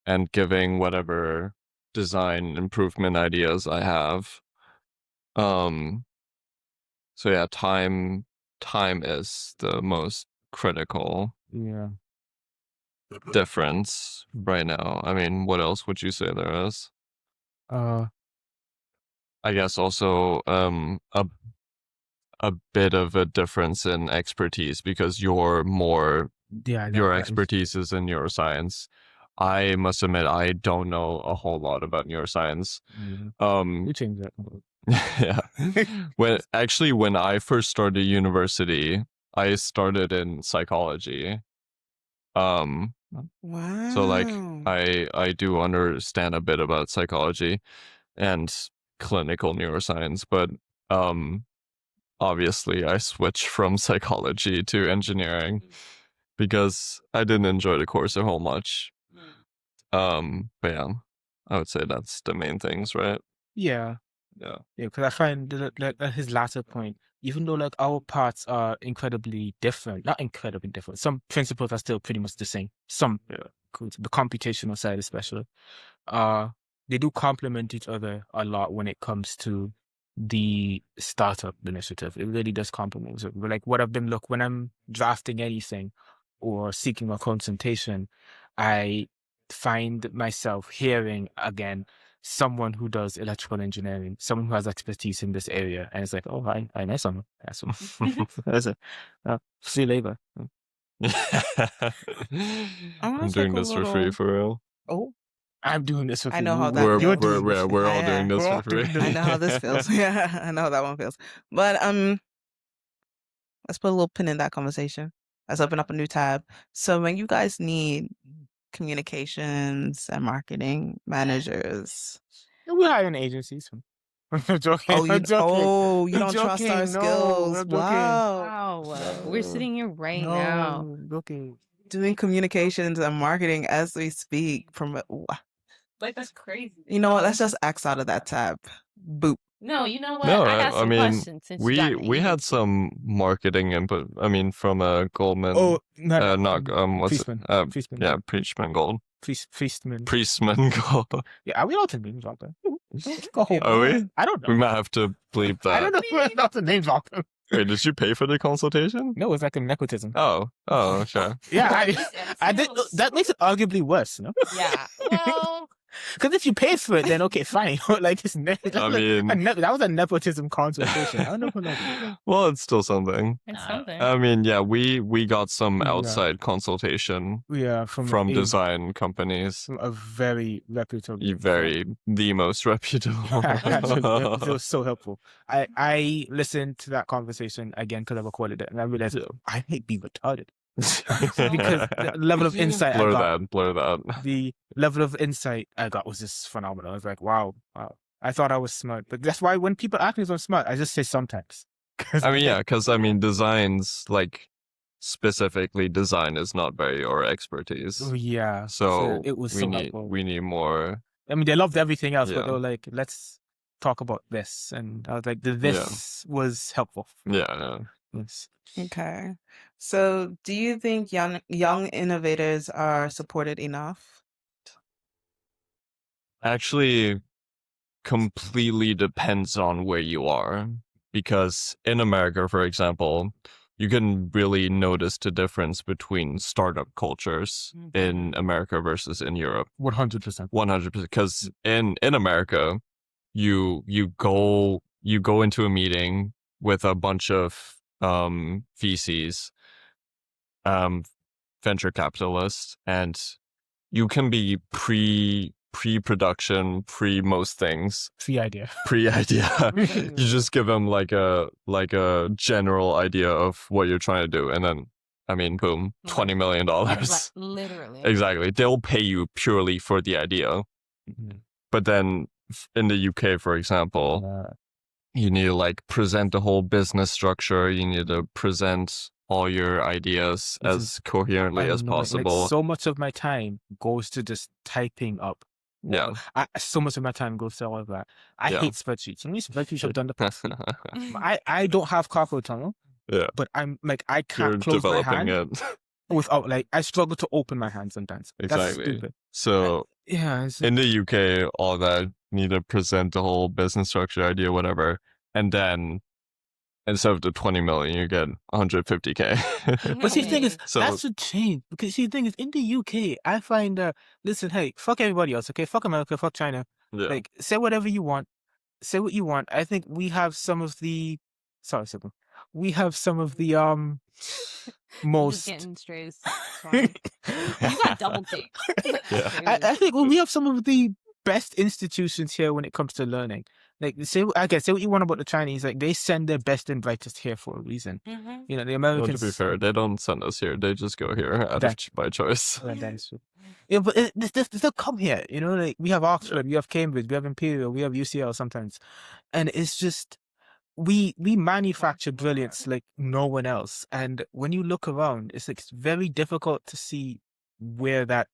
S2: and giving whatever design improvement ideas I have. So yeah, time is the most critical difference right now. I mean, what else would you say there is? I guess also a bit of a difference in expertise because you're more your expertise is in neuroscience. I must admit I don't know a whole lot about neuroscience.
S3: You change that.
S2: Yeah. When I first started university, I started in psychology. So like
S1: Wow.
S2: I do understand a bit about psychology and clinical neuroscience, but obviously I switched from psychology to engineering because I didn't enjoy the course a whole much. But yeah, I would say that's the main things, right?
S3: Yeah.
S2: Yeah.
S3: Yeah, because I find that his latter point, even though like our parts are incredibly different, not incredibly different, some principles are still pretty much the same. Some, the computational side especially, they do complement each other a lot when it comes to the startup initiative. It really does complement it. Like what I've been when I'm drafting anything or seeking a consultation, I find myself hearing again someone who does electrical engineering, someone who has expertise in this area, and it's like, oh, I know someone. That's that's it. See you later.
S1: I'm gonna
S2: I'm
S1: take
S2: doing
S1: a
S2: this for free
S1: little.
S2: for real.
S1: Oh,
S3: I'm doing this for
S1: I
S3: free.
S1: know how that
S2: We're
S3: You're
S1: feels.
S3: doing this.
S2: we're all doing
S1: Yeah,
S2: this
S3: We're all
S2: for free.
S3: doing this.
S1: I know how this feels. Yeah, I know how that one feels. But let's put a little pin in that conversation. Let's open up a new tab. So when you guys need communications and marketing managers,
S3: We hire an agencies. I'm joking.
S1: oh,
S3: I'm joking.
S1: you
S3: I'm
S1: don't trust our
S3: joking. No,
S1: skills.
S3: I'm joking.
S1: Wow.
S4: Wow. We're sitting here right
S3: No,
S4: now.
S3: I'm joking.
S1: Doing communications and marketing as we speak from
S4: Like, that's crazy.
S1: you know what? Let's just X out of that tab. Boop.
S4: No, you know what?
S2: No,
S4: I got
S2: I
S4: some
S2: mean
S4: questions since you got
S2: we
S4: an
S2: had
S4: agency.
S2: some marketing input. I mean, from Goldman.
S3: Oh,
S2: not what's
S3: Priestman.
S2: it?
S3: Priestman.
S2: Yeah, Preachman Gold.
S3: Priestman.
S2: Priestman Gold.
S3: Yeah, are we allowed to name drop them?
S2: Are we?
S3: I don't know.
S2: We might have to bleep that.
S3: I don't know if we're allowed to name drop them.
S2: Wait, did you pay for the consultation?
S3: No, it's like a nepotism.
S2: Oh, okay.
S3: Yeah, I did. That makes it arguably worse, no?
S4: Yeah. Well,
S3: Because if you paid for it, then okay, fine. Like it's that was a nepotism consultation. I don't know if that.
S2: Well, it's still something.
S4: it's something.
S2: I mean, yeah, we got some
S3: Yeah.
S2: outside consultation
S3: Yeah,
S2: from
S3: a-
S2: design companies.
S3: from a very reputable,
S2: The most reputable.
S3: it was so helpful. I listened to that conversation again because I recorded it, and I realized I might be retarded because the level of insight
S2: Blur that.
S3: the level of insight I got was just phenomenal. I was like, wow. I thought I was smart, but that's why when people ask me if I'm smart, I just say sometimes.
S2: I mean, yeah, because I mean, designs, like specifically design, is not very our expertise.
S3: Yeah.
S2: So
S3: it was helpful.
S2: we need more.
S3: I mean, they loved everything else,
S2: Yeah.
S3: but they were like, let's talk about this, and I was like, this was helpful.
S2: Yeah.
S3: Yes.
S1: Okay. So do you think young innovators are supported enough?
S2: Actually, completely depends on where you are. Because in America, for example, you can really notice the difference between startup cultures in America versus in Europe.
S3: 100%.
S2: 100%. Because in America, you go into a meeting with a bunch of VCs, venture capitalists, and you can be pre-production, most things.
S3: Pre-idea.
S2: You just give them like a general idea of what you're trying to do, and then I mean, boom, $20 million.
S4: Literally.
S2: Exactly. They'll pay you purely for the idea. But then in the UK, for example, you need to like present the whole business structure. You need to present all your ideas as coherently as possible.
S3: Like, so much of my time goes to just typing up.
S2: Yeah.
S3: So much of my time goes to all of that. I hate spreadsheets. You know, spreadsheets have done the past. I don't have carpal tunnel.
S2: Yeah.
S3: But I'm like, I can't
S2: You're
S3: close my
S2: developing
S3: hand
S2: it.
S3: without like, I struggle to open my hand sometimes.
S2: Exactly.
S3: That's stupid.
S2: So
S3: Yeah.
S2: in the UK, all that, need to present the whole business structure idea, whatever, and then instead of the 20 million, you get 150K.
S3: But see, the thing is,
S2: So-
S3: that should change. Because see, the thing is, in the UK, I find listen, hey, fuck everybody else, okay? Fuck America, fuck China.
S2: Yeah.
S3: Like, say whatever you want. Say what you want. I think we have some of the we have some of the
S4: Just
S3: most
S4: getting strays. fine. You got double cake.
S2: Yeah.
S3: I think we have some of the best institutions here when it comes to learning. Like, say what you want about the Chinese. Like, they send their best and brightest here for a reason.
S4: Mhm.
S3: You know, the
S2: Well, to
S3: Americans.
S2: be fair, they don't send us here. They just go here by choice.
S3: Well, that is true. Yeah, but they still come here. You know, like we have Oxford, we have Cambridge, we have Imperial, we have UCL sometimes, and it's just we manufacture brilliance like no one else. And when you look around, it's very difficult to see what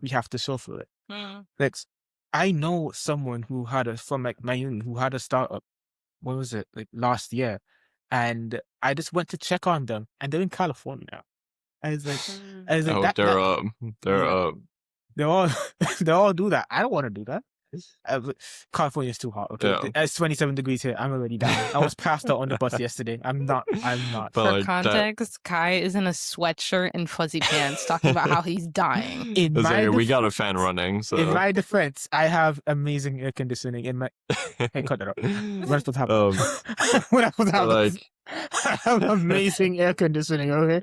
S3: we have to show for it.
S4: Mm.
S3: Like, I know someone who from like my uni who had a startup. What was it, like last year? And I just went to check on them, and they're in California now. I was like,
S2: Oh,
S3: that,
S2: they're
S3: yeah. They all they all do that. I don't want to do that. California's too hot. Okay,
S2: Yeah.
S3: it's 27 degrees here. I'm already down. I was passed out on the bus yesterday. I'm not.
S2: But
S4: For
S2: like
S4: context, Kai is in a sweatshirt and fuzzy pants talking about how he's dying.
S3: In my
S2: we got a fan running, so
S3: In my defense, I have amazing air conditioning in my. Hey, cut that up. What's what happened? What happened?
S2: like
S3: I have amazing air conditioning. Okay.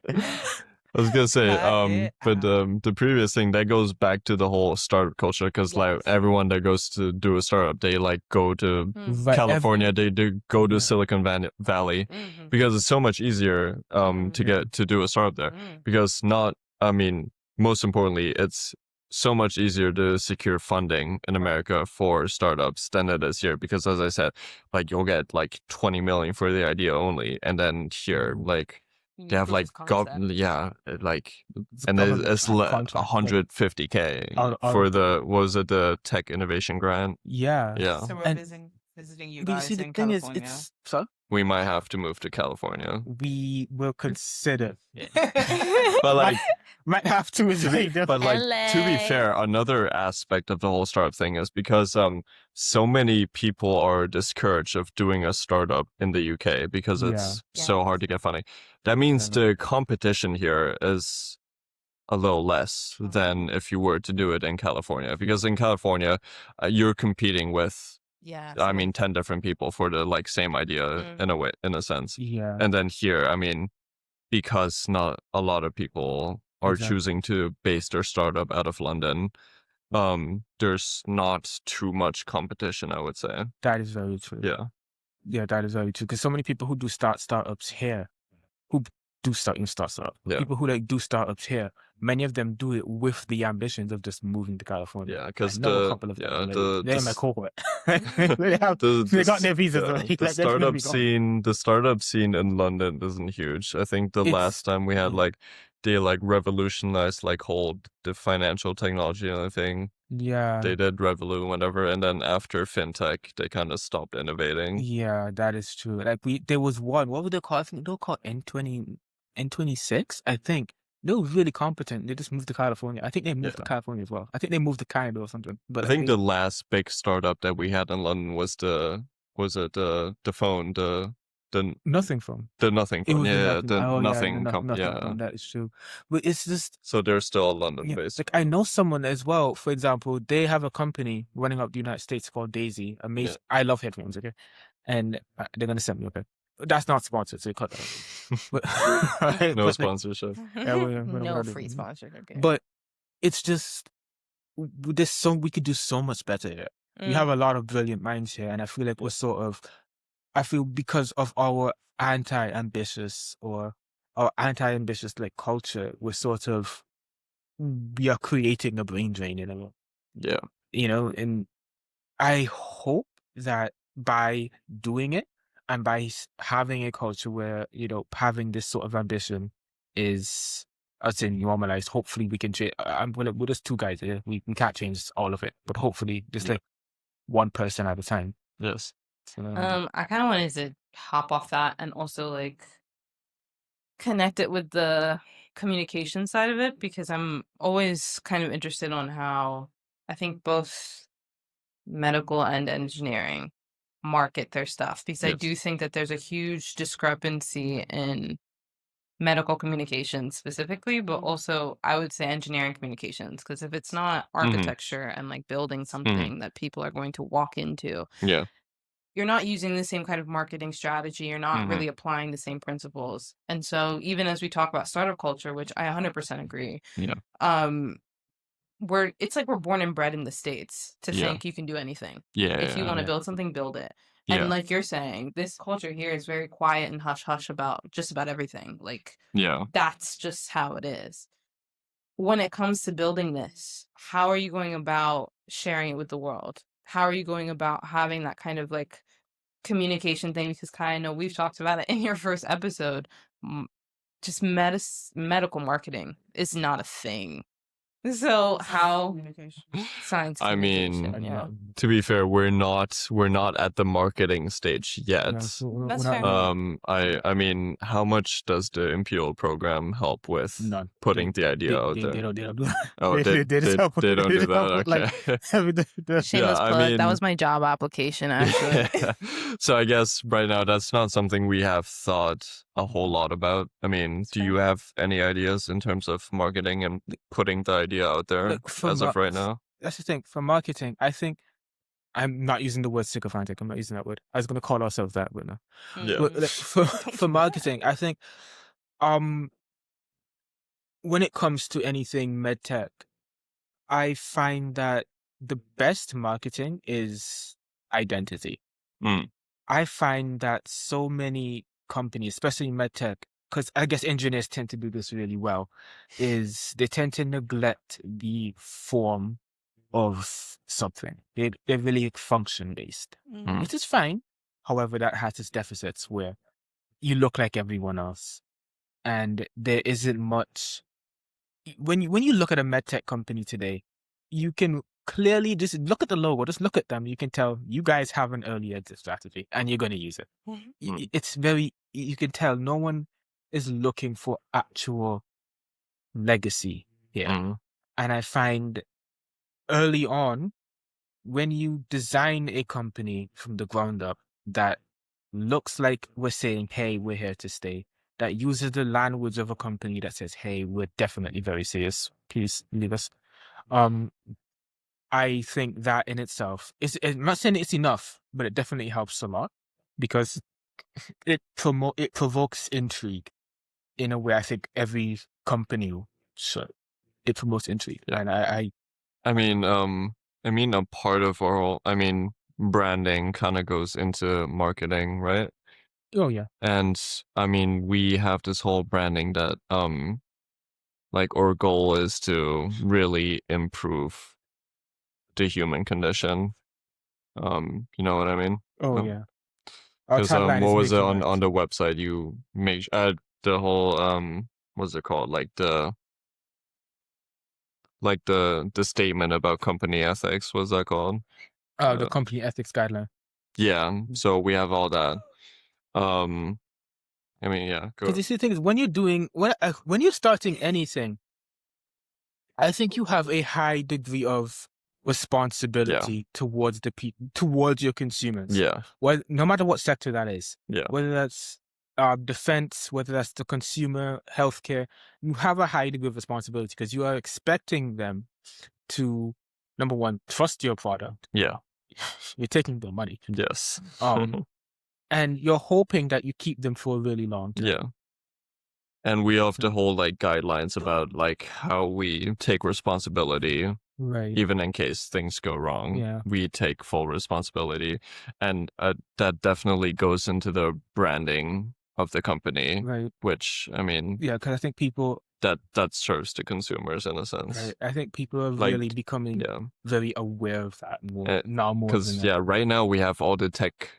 S2: I was gonna say,
S1: Cut
S2: but the previous thing that goes back to the whole startup culture, because like everyone that goes to do a startup, they like go to California, they do go to Silicon Valley,
S4: Mhm.
S2: because it's so much easier to get to do a startup there. Because most importantly, it's so much easier to secure funding in America for startups than it is here. Because as I said, like you'll get like 20 million for the idea only, and then here like. They have like like, and it's 150K for the tech innovation grant.
S3: Yeah.
S1: So we're
S3: And-
S1: visiting you
S3: But you
S1: guys
S3: see, the
S1: in
S3: thing is,
S1: California.
S2: We might have to move to California,
S3: we will consider.
S2: but like,
S3: might have to.
S2: but like to be
S4: LA.
S2: fair, another aspect of the whole startup thing is because so many people are discouraged of doing a startup in the UK because it's so hard to get funding. That means the competition here is a little less than if you were to do it in California, because in California you're competing with 10 different people for the like same idea in a sense.
S3: Yeah.
S2: And then here, because not a lot of people are choosing to base their startup out of London, there's not too much competition, I would say.
S3: That is very true. Yeah, that is very true. Because so many people who do startups here, who do startups, people who like do startups here, many of them do it with the ambitions of just moving to California.
S2: Yeah, because
S3: a couple of them, they're in my cohort. they got their visas.
S2: The startup scene in London isn't huge. I think the last time we had they revolutionized the financial technology and everything.
S3: Yeah.
S2: They did Revolut, whatever, and then after fintech, they kind of stopped innovating.
S3: Yeah, that is true. Like there was one. What were they called? I think they were called N26. I think they were really competent. They just moved to California. I think they moved to California as well. I think they moved to Canada or something. But
S2: I think the last big startup that we had in London was the phone, the
S3: Nothing phone.
S2: The Nothing phone.
S3: Nothing
S2: company.
S3: Phone, that is true. But it's just
S2: so they're still London based.
S3: Like I know someone as well. For example, they have a company running up the United States called Daisy. Amazing. I love headphones. Okay, and they're gonna send me. Okay, that's not sponsored, so you cut that out. But,
S2: no sponsorship.
S4: No free sponsorship. Okay.
S3: But it's just we could do so much better here. We have a lot of brilliant minds here, and I feel like I feel because of our anti-ambitious like culture, we are creating a brain drain in a way.
S2: Yeah.
S3: And I hope that by doing it and by having a culture where, having this sort of ambition is, I'd say, normalized, hopefully we can change. We're just two guys here. We can't change all of it, but hopefully just like one person at a time.
S2: Yes.
S4: I kind of wanted to hop off that and also connect it with the communication side of it, because I'm always kind of interested on how I think both medical and engineering market their stuff, because I do think that there's a huge discrepancy in medical communications specifically, but also I would say engineering communications, because if it's not architecture and building something that people are going to walk into, you're not using the same kind of marketing strategy. You're not
S2: Mhm.
S4: really applying the same principles. And so even as we talk about startup culture, which I 100% agree,
S2: Yeah.
S4: it's like we're born and bred in the States to
S2: Yeah.
S4: think you can do anything.
S2: Yeah.
S4: If you
S2: Yeah.
S4: want to
S3: Yeah.
S4: build something, build it.
S2: Yeah.
S4: And like you're saying, this culture here is very quiet and hush hush about just about everything. Like
S2: Yeah.
S4: that's just how it is. When it comes to building this, how are you going about sharing it with the world? How are you going about having that kind of like communication thing? Because Kai, I know we've talked about it in your first episode. Just medical marketing is not a thing. So how
S1: Communication.
S4: science
S2: I
S4: communication?
S2: mean,
S4: Yeah,
S2: to be fair, we're not at the marketing stage yet.
S3: Yeah, so we're
S4: that's
S3: not
S4: fair.
S3: really-
S2: I mean, how much does the Imperial program help with
S3: None.
S2: putting the idea out
S3: They
S2: there?
S3: don't do that.
S2: Oh,
S3: They just help.
S2: they don't do
S3: just help
S2: that.
S3: with, like,
S2: Okay.
S4: Shameless
S2: Yeah, I
S4: plug. That
S2: mean-
S4: was my job application, actually.
S2: So I guess right now that's not something we have thought a whole lot about. I mean, do you have any ideas in terms of marketing and putting the idea out there
S3: Look, for
S2: as of right now?
S3: That's the thing. For marketing, I think I'm not using the word sycophantic. I'm not using that word. I was going to call ourselves that, but no.
S2: Yeah.
S3: But, like, for marketing, I think when it comes to anything medtech, I find that the best marketing is identity.
S2: Mm.
S3: I find that so many companies, especially medtech, because I guess engineers tend to do this really well, is they tend to neglect the form of something. They're really function based.
S2: Mm.
S3: It is fine. However, that has its deficits where you look like everyone else, and there isn't much. When you look at a medtech company today, you can clearly just look at the logo. Just look at them. You can tell you guys have an early exit strategy, and you're going to use it.
S2: Mm.
S3: It's very. You can tell no one is looking for actual legacy here,
S2: Mm.
S3: and I find early on when you design a company from the ground up that looks like we're saying, hey, we're here to stay, that uses the language of a company that says, hey, we're definitely very serious, please leave us. I think that in itself is, I'm not saying it's enough, but it definitely helps a lot because it provokes intrigue in a way I think every company should. It promotes intrigue.
S2: Yeah.
S3: And
S2: I mean, a part of branding kind of goes into marketing, right?
S3: oh yeah.
S2: And I mean, we have this whole branding that, like our goal is to really improve the human condition. You know what I mean?
S3: Oh
S2: No?
S3: yeah. Our
S2: Because
S3: tagline
S2: what
S3: is
S2: was it
S3: making
S2: on the website? You make the whole what's it called? Like the statement about company ethics. What's that called?
S3: the company ethics guideline.
S2: Yeah. So we have all that. I mean, yeah. Go.
S3: Because you see, the thing is, when you're starting anything, I think you have a high degree of responsibility towards the people, towards your consumers.
S2: Yeah.
S3: Well, no matter what sector that is,
S2: Yeah.
S3: whether that's defense, whether that's the consumer, healthcare, you have a high degree of responsibility because you are expecting them to, number one, trust your product.
S2: Yeah.
S3: You're taking their money.
S2: Yes.
S3: And you're hoping that you keep them for a really long time.
S2: Yeah. And we have the whole like guidelines about like how we take responsibility,
S3: Right.
S2: even in case things go wrong.
S3: Yeah.
S2: We take full responsibility, and that definitely goes into the branding of the company,
S3: Right.
S2: which I mean,
S3: Yeah, because I think people.
S2: that serves the consumers in a sense.
S3: Right. I think people are
S2: Like,
S3: really becoming very aware of that more now more
S2: because
S3: than
S2: right now we have all the tech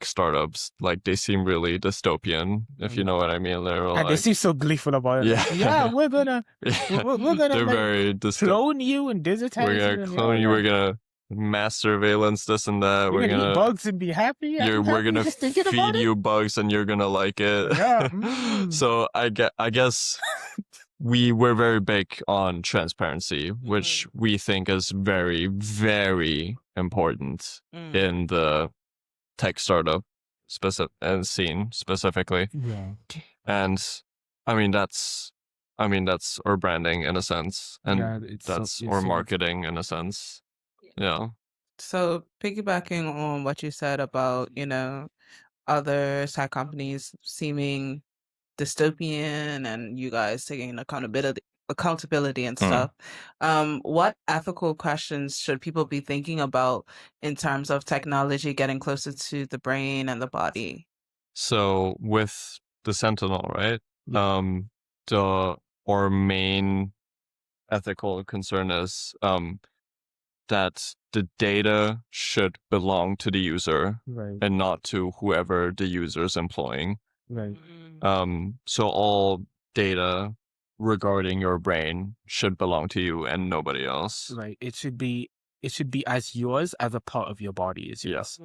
S2: startups, like they seem really dystopian, if you know what I mean. They're all
S3: and they seem so gleeful about it.
S2: Yeah.
S3: Yeah, we're gonna we're gonna
S2: they're
S3: like,
S2: very dystopian.
S3: clone you and digitize
S2: We're
S3: you.
S2: gonna
S3: and,
S2: clone you. We're gonna mass surveillance this and that.
S3: We're gonna eat bugs and be happy.
S2: We're gonna
S3: just thinking about
S2: feed
S3: it?
S2: you bugs and you're gonna like it.
S3: Yeah.
S2: So I guess we're very big on transparency, which we think is very, very important in the tech startup scene specifically.
S3: Yeah.
S2: And I mean that's our branding in a sense, and
S3: Yeah,
S2: that's our marketing in a sense. Yeah.
S1: So piggybacking on what you said about, other side companies seeming dystopian and you guys taking accountability and
S2: Mm.
S1: stuff, what ethical questions should people be thinking about in terms of technology getting closer to the brain and the body?
S2: So with the Sentinel, right?
S3: Yeah.
S2: Our main ethical concern is that the data should belong to the user
S3: Right.
S2: and not to whoever the user is employing.
S3: Right.
S2: So all data regarding your brain should belong to you and nobody else.
S3: Right. It should be as yours as a part of your body is
S2: Yeah.
S3: yours.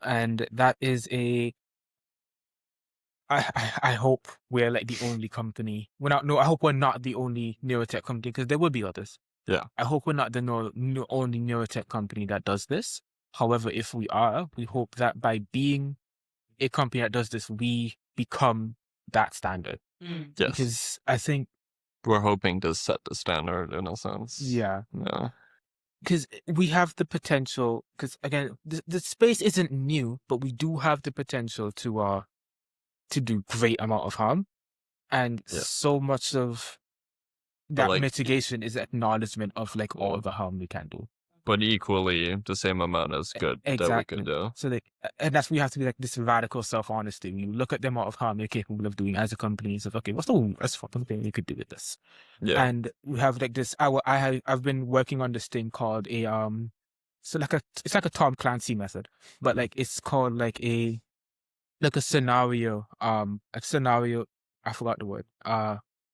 S3: And that is I hope we're like the only company. I hope we're not the only neurotech company because there will be others.
S2: Yeah.
S3: I hope we're not the only neurotech company that does this. However, if we are, we hope that by being a company that does this, we become that standard.
S2: Yes.
S3: Because I think
S2: We're hoping to set the standard in a sense.
S3: Yeah.
S2: Yeah.
S3: Because we have the potential, because again, the space isn't new, but we do have the potential to do great amount of harm. And
S2: Yeah.
S3: so much of that
S2: like-
S3: mitigation is acknowledgement of like all
S2: Yeah.
S3: the harm we can do.
S2: But equally the same amount as good that we
S3: Exactly.
S2: can do.
S3: So like, and that's where you have to be like this radical self-honesty. You look at the amount of harm you're capable of doing as a company. So okay, what's the worst fucking thing you could do with this?
S2: Yeah.
S3: And we have like this. I've been working on this thing called it's like a Tom Clancy method, but like it's called like a scenario. I forgot the word.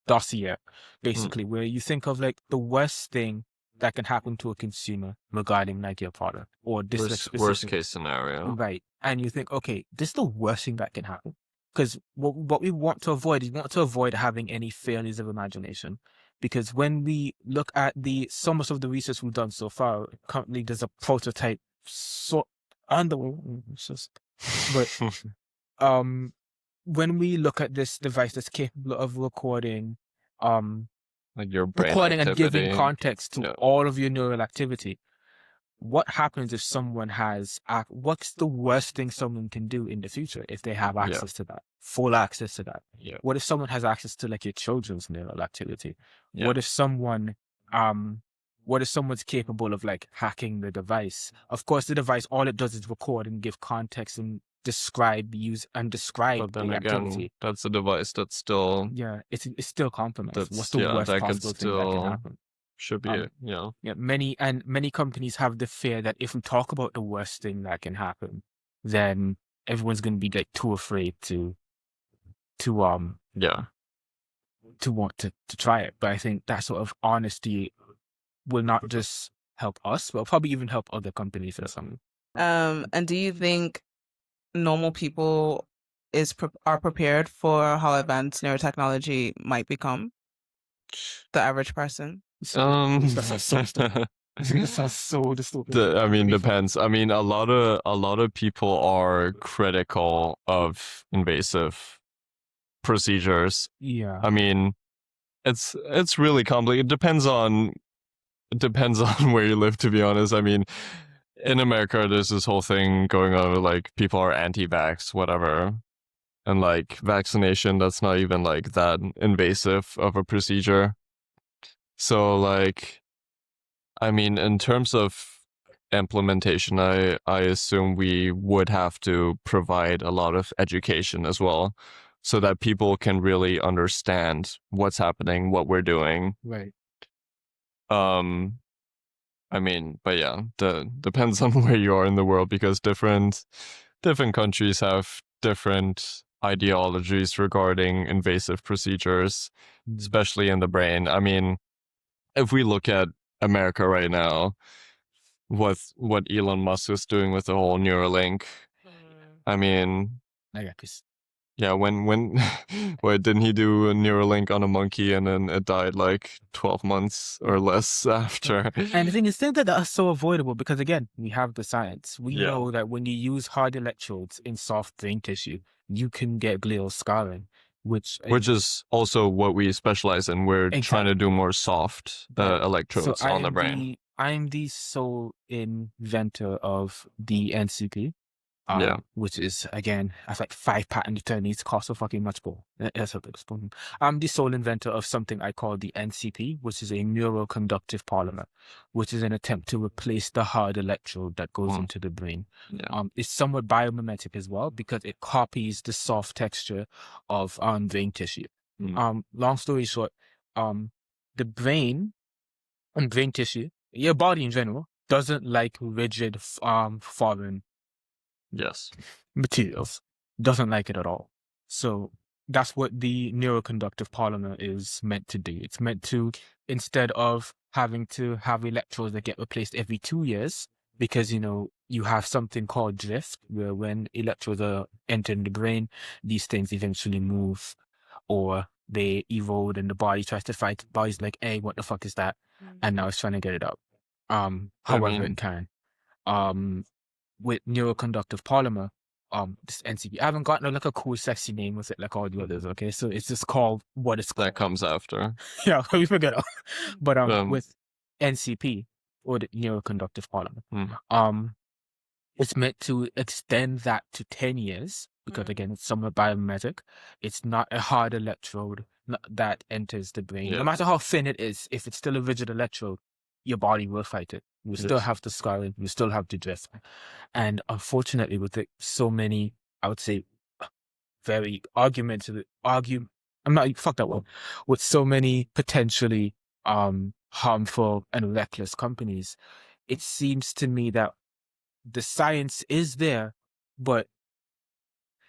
S3: Dossier, basically, where you think of like the worst thing that can happen to a consumer regarding like your product or this like,
S2: Worst
S3: specific-
S2: case scenario.
S3: Right. And you think, okay, this is the worst thing that can happen. Because what we want to avoid is having any failures of imagination. Because when we look at so much of the research we've done so far, currently there's a prototype when we look at this device that's capable of recording
S2: like your brain
S3: recording and
S2: activity.
S3: giving context to
S2: Yeah.
S3: all of your neural activity, what happens if someone has what's the worst thing someone can do in the future if they have access to that, full access to that?
S2: Yeah.
S3: What if someone has access to like your children's neural activity?
S2: Yeah.
S3: What if someone's capable of like hacking the device? Of course, the device, all it does is record and give context and describe
S2: But then
S3: the
S2: again,
S3: activity.
S2: that's a device that's still
S3: It's still compromised.
S2: That's-
S3: What's the
S2: yeah,
S3: worst
S2: that could
S3: possible thing that can
S2: still-
S3: happen?
S2: should be it. Yeah.
S3: Yeah, many companies have the fear that if we talk about the worst thing that can happen, then everyone's going to be like too afraid to
S2: Yeah.
S3: want to try it. But I think that sort of honesty will not just help us, but probably even help other companies or something.
S1: And do you think normal people are prepared for how advanced neurotechnology might become? The average person?
S3: That sounds so dystopian.
S2: I mean, depends. I mean, a lot of people are critical of invasive procedures.
S3: Yeah.
S2: I mean, it's really complicated. It depends on where you live, to be honest. I mean, in America, there's this whole thing going on where, like, people are anti-vax, whatever. And like vaccination, that's not even like that invasive of a procedure. So like, I mean, in terms of implementation, I assume we would have to provide a lot of education as well, so that people can really understand what's happening, what we're doing.
S3: Right.
S2: I mean, but yeah, depends on where you are in the world, because different countries have different ideologies regarding invasive procedures, especially in the brain. I mean, if we look at America right now, what Elon Musk is doing with the whole Neuralink, I mean, yeah, when wait, didn't he do a Neuralink on a monkey and then it died like 12 months or less after?
S3: And the thing is, things that are so avoidable because, again, we have the science. We
S2: Yeah.
S3: know that when you use hard electrodes in soft brain tissue, you can get glial scarring, which
S2: is also what we specialize in. We're trying to
S3: Exactly.
S2: do more soft
S3: Right.
S2: electrodes on the brain.
S3: I'm the sole inventor of the NCP.
S2: Yeah.
S3: Which is, again, has like 5 patent attorneys, cost so fucking much more. That's a big spoon. I'm the sole inventor of something I call the NCP, which is a neuroconductive polymer, which is an attempt to replace the hard electrode that goes into the brain.
S2: Yeah.
S3: It's somewhat biomimetic as well because it copies the soft texture of brain tissue. Long story short, the brain and brain tissue, your body in general, doesn't like rigid foreign
S2: Yes.
S3: materials. Doesn't like it at all. So that's what the neuroconductive polymer is meant to do. It's meant to, instead of having to have electrodes that get replaced every 2 years, because you have something called drift, where when electrodes are entering the brain, these things eventually move or they erode and the body tries to fight. The body's like, hey, what the fuck is that? And now it's trying to get it out. However it can. With neuroconductive polymer, this NCP. I haven't gotten like a cool, sexy name with it like all the others. Okay, so it's just called what it's called.
S2: That comes after.
S3: Yeah, we forget. But with NCP or the neuroconductive polymer, it's meant to extend that to 10 years because again, it's somewhat biomimetic. It's not a hard electrode that enters the brain.
S2: Yeah.
S3: No matter how thin it is, if it's still a rigid electrode, your body will fight it. You still have the scarring, you still have the drift. And unfortunately, with so many, I would say, very with so many potentially harmful and reckless companies, it seems to me that the science is there, but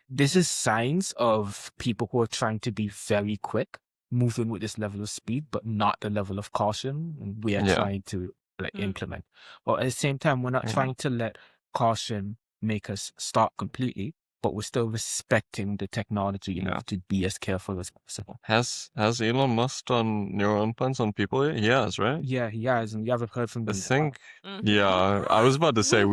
S3: this is signs of people who are trying to be very quick, moving with this level of speed, but not the level of caution we are trying to implement. Well, at the same time, we're not trying to let caution make us stop completely, but we're still respecting the technology enough to be as careful as possible.
S2: Has Elon Musk done neural implants on people yet? He has, right?
S3: Yeah, he has, and you haven't heard from
S2: I
S3: them.
S2: think. Yeah, I was about to say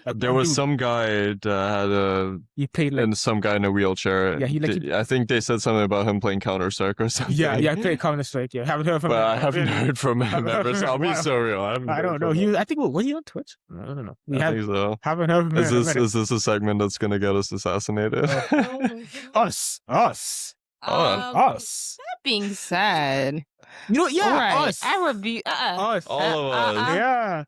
S2: there was some guy that had
S3: he played like,
S2: and some guy in a wheelchair.
S3: Yeah,
S2: I think they said something about him playing Counter Strike or something.
S3: Yeah, I played Counter Strike. Yeah, haven't heard from him.
S2: But I haven't heard from him ever. So I'll be so real.
S3: I don't know. I think was he on Twitch? I don't know.
S2: I think so.
S3: Haven't heard from him.
S2: Is this a segment that's gonna get us assassinated?
S3: Us.
S4: That being said,
S3: us.
S4: I review
S3: Us.
S2: All of us.
S3: Yeah.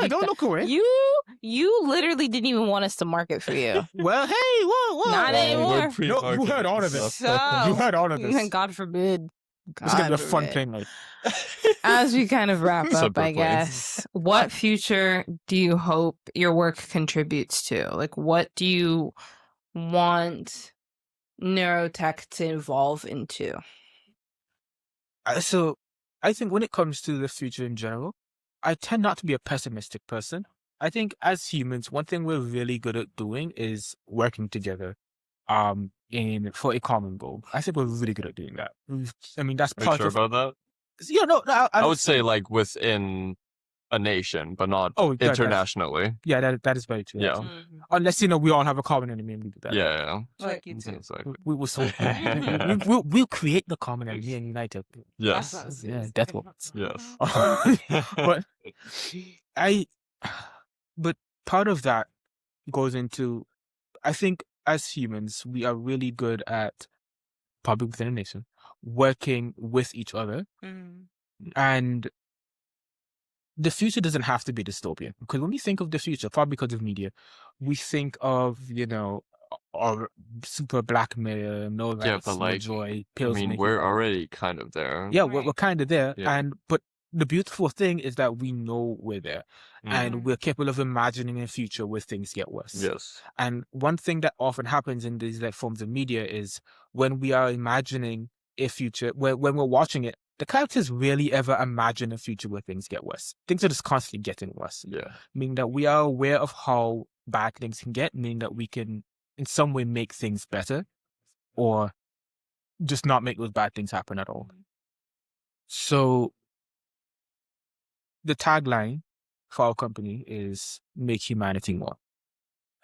S3: Don't look away.
S4: You literally didn't even want us to market for you.
S3: Well, hey, whoa.
S4: Not anymore.
S3: No, you heard all of this.
S4: So,
S3: you heard all of this.
S4: God forbid.
S3: It's gonna be a fun plane night.
S4: As we kind of wrap up,
S2: Separate
S4: I
S2: planes.
S4: guess, what future do you hope your work contributes to? Like, what do you want neurotech to evolve into?
S3: So, I think when it comes to the future in general, I tend not to be a pessimistic person. I think as humans, one thing we're really good at doing is working together for a common goal. I think we're really good at doing that. I mean, that's
S2: Are you
S3: part
S2: sure
S3: of...
S2: about that?
S3: Yeah, no,
S2: I would say like within a nation, but not internationally.
S3: Yeah, that is very true.
S2: Yeah.
S3: Actually. Unless, we all have a common enemy and we do that.
S2: Yeah.
S1: Like you too.
S2: Exactly.
S3: We will solve it. We'll create the common enemy and unite it.
S2: Yes.
S3: Yeah, death weapons.
S2: Yes.
S3: But part of that goes into, I think as humans, we are really good at, probably within a nation, working with each other. And the future doesn't have to be dystopian, because when we think of the future, probably because of media, we think of, or super Black Mirror, no rights, no joy, pills.
S2: I mean, we're already kind of there.
S3: Yeah, we're kind of there.
S2: Yeah.
S3: But the beautiful thing is that we know we're there, and we're capable of imagining a future where things get worse.
S2: Yes.
S3: And one thing that often happens in these forms of media is when we are imagining a future, when we're watching it, the characters rarely ever imagine a future where things get worse. Things are just constantly getting worse.
S2: Yeah.
S3: Meaning that we are aware of how bad things can get, meaning that we can in some way make things better, or just not make those bad things happen at all. So the tagline for our company is "Make Humanity More,"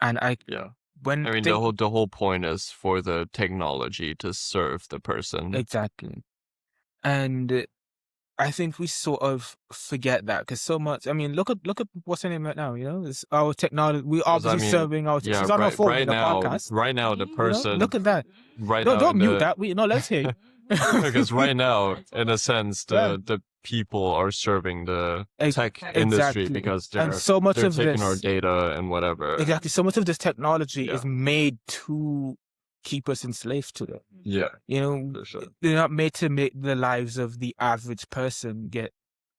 S3: and
S2: the whole point is for the technology to serve the person.
S3: Exactly. And I think we sort of forget that because so much. I mean, look at what's her name right now. You know, it's our technology. We
S2: 'Cause, I
S3: obviously
S2: mean,
S3: serving our.
S2: yeah,
S3: She's on her phone
S2: right
S3: in the
S2: now,
S3: podcast.
S2: right now, the
S3: You know,
S2: person,
S3: look at that.
S2: right now,
S3: Don't
S2: in
S3: mute
S2: the,
S3: that. Let's hear you.
S2: because right now, in a sense,
S3: Yeah.
S2: the people are serving the
S3: Ex-
S2: tech industry
S3: exactly.
S2: because
S3: And
S2: they're
S3: so much of
S2: taking our
S3: this,
S2: data and whatever.
S3: exactly. So much of this technology
S2: Yeah.
S3: is made to keep us enslaved to it.
S2: Yeah,
S3: You know,
S2: for sure.
S3: they're not made to make the lives of the average person get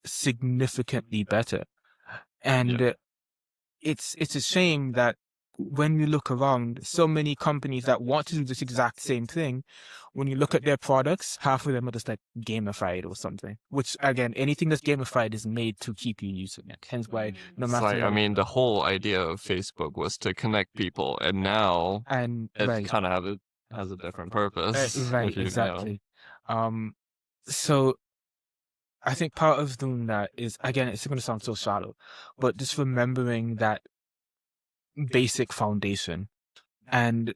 S3: significantly better. And it's a shame that when you look around, so many companies that want to do this exact same thing, when you look at their products, half of them are just like gamified or something. Which again, anything that's gamified is made to keep you using it. Hence why no
S2: It's
S3: matter
S2: like, I mean, the whole idea of Facebook was to connect people, and now
S3: and
S2: it
S3: right,
S2: kind of has a different purpose.
S3: right,
S2: if you know.
S3: exactly. So I think part of doing that is, again, it's going to sound so shallow, but just remembering that basic foundation. And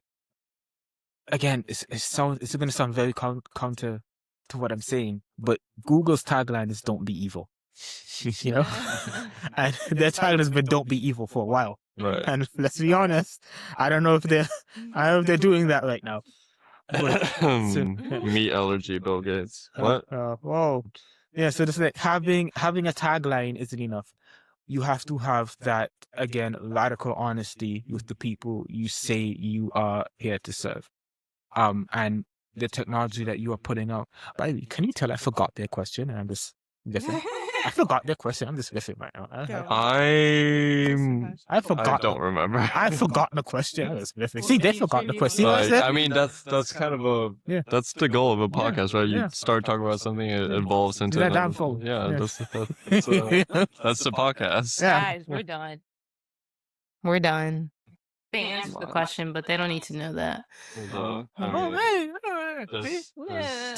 S3: again, it's going to sound very counter to what I'm saying, but Google's tagline is "Don't be evil." You know, and their tagline has been "Don't be evil" for a while.
S2: Right.
S3: And let's be honest, I don't know if they're doing that right now. But,
S2: Meat allergy, Bill Gates. What?
S3: whoa. Yeah, so just like having a tagline isn't enough. You have to have that, again, radical honesty with the people you say you are here to serve. And the technology that you are putting out. By the way, can you tell I forgot their question and I'm just riffing? I forgot their question. I'm just riffing right now. I forgot.
S2: I don't remember.
S3: I've forgotten the question. I was riffing. See, they forgot the question. See what I
S2: Like,
S3: said?
S2: I mean, that's kind of
S3: Yeah.
S2: that's the goal of a podcast, right? You
S3: Yeah.
S2: start talking about something, it evolves into
S3: that
S2: another-
S3: damn phone.
S2: Yeah,
S3: Yeah.
S2: that's the podcast.
S3: Yeah.
S4: Guys, we're done. We're done. They answered the question, but they don't need to know that.
S2: I
S3: Oh,
S2: mean,
S3: hey.
S2: there's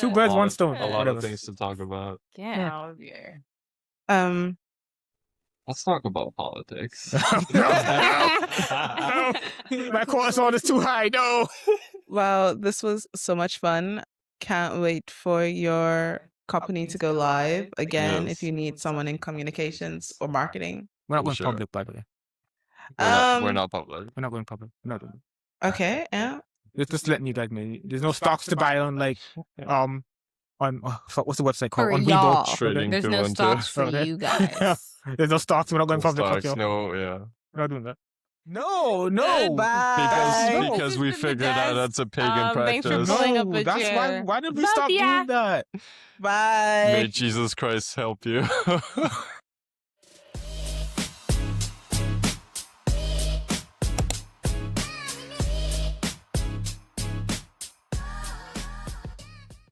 S3: Two birds,
S2: a lot
S3: one
S2: of-
S3: stone.
S2: A lot
S3: Whatever.
S2: of things to talk about.
S4: Get out of here.
S2: Let's talk about politics.
S3: No. My cortisol is too high. No.
S1: Well, this was so much fun. Can't wait for your company to go live again.
S2: Yes.
S1: If you need someone in communications or marketing.
S3: We're not going
S2: Sure.
S3: public, by the way.
S2: We're not public.
S3: We're not going public. We're not doing it.
S1: Okay, yeah.
S3: It's just letting you guys know. There's no stocks to buy on on what's the website called?
S4: For
S3: On
S4: y'all.
S3: Weibo.
S2: Trading
S4: There's
S2: to
S4: no
S2: one,
S4: stocks for
S3: Okay.
S4: you guys.
S3: There's no stocks. We're not going public. Fuck
S2: Stocks,
S3: you.
S2: no, yeah.
S3: We're not doing that. No.
S1: Goodbye.
S2: Because we
S4: This is the
S2: figured out
S4: best.
S2: that's a pagan
S4: Thanks for
S2: practice.
S4: pulling up a
S3: that's
S4: chair.
S3: why did we
S4: Love
S3: stop
S4: ya.
S3: doing that?
S1: Bye.
S2: May Jesus Christ help you.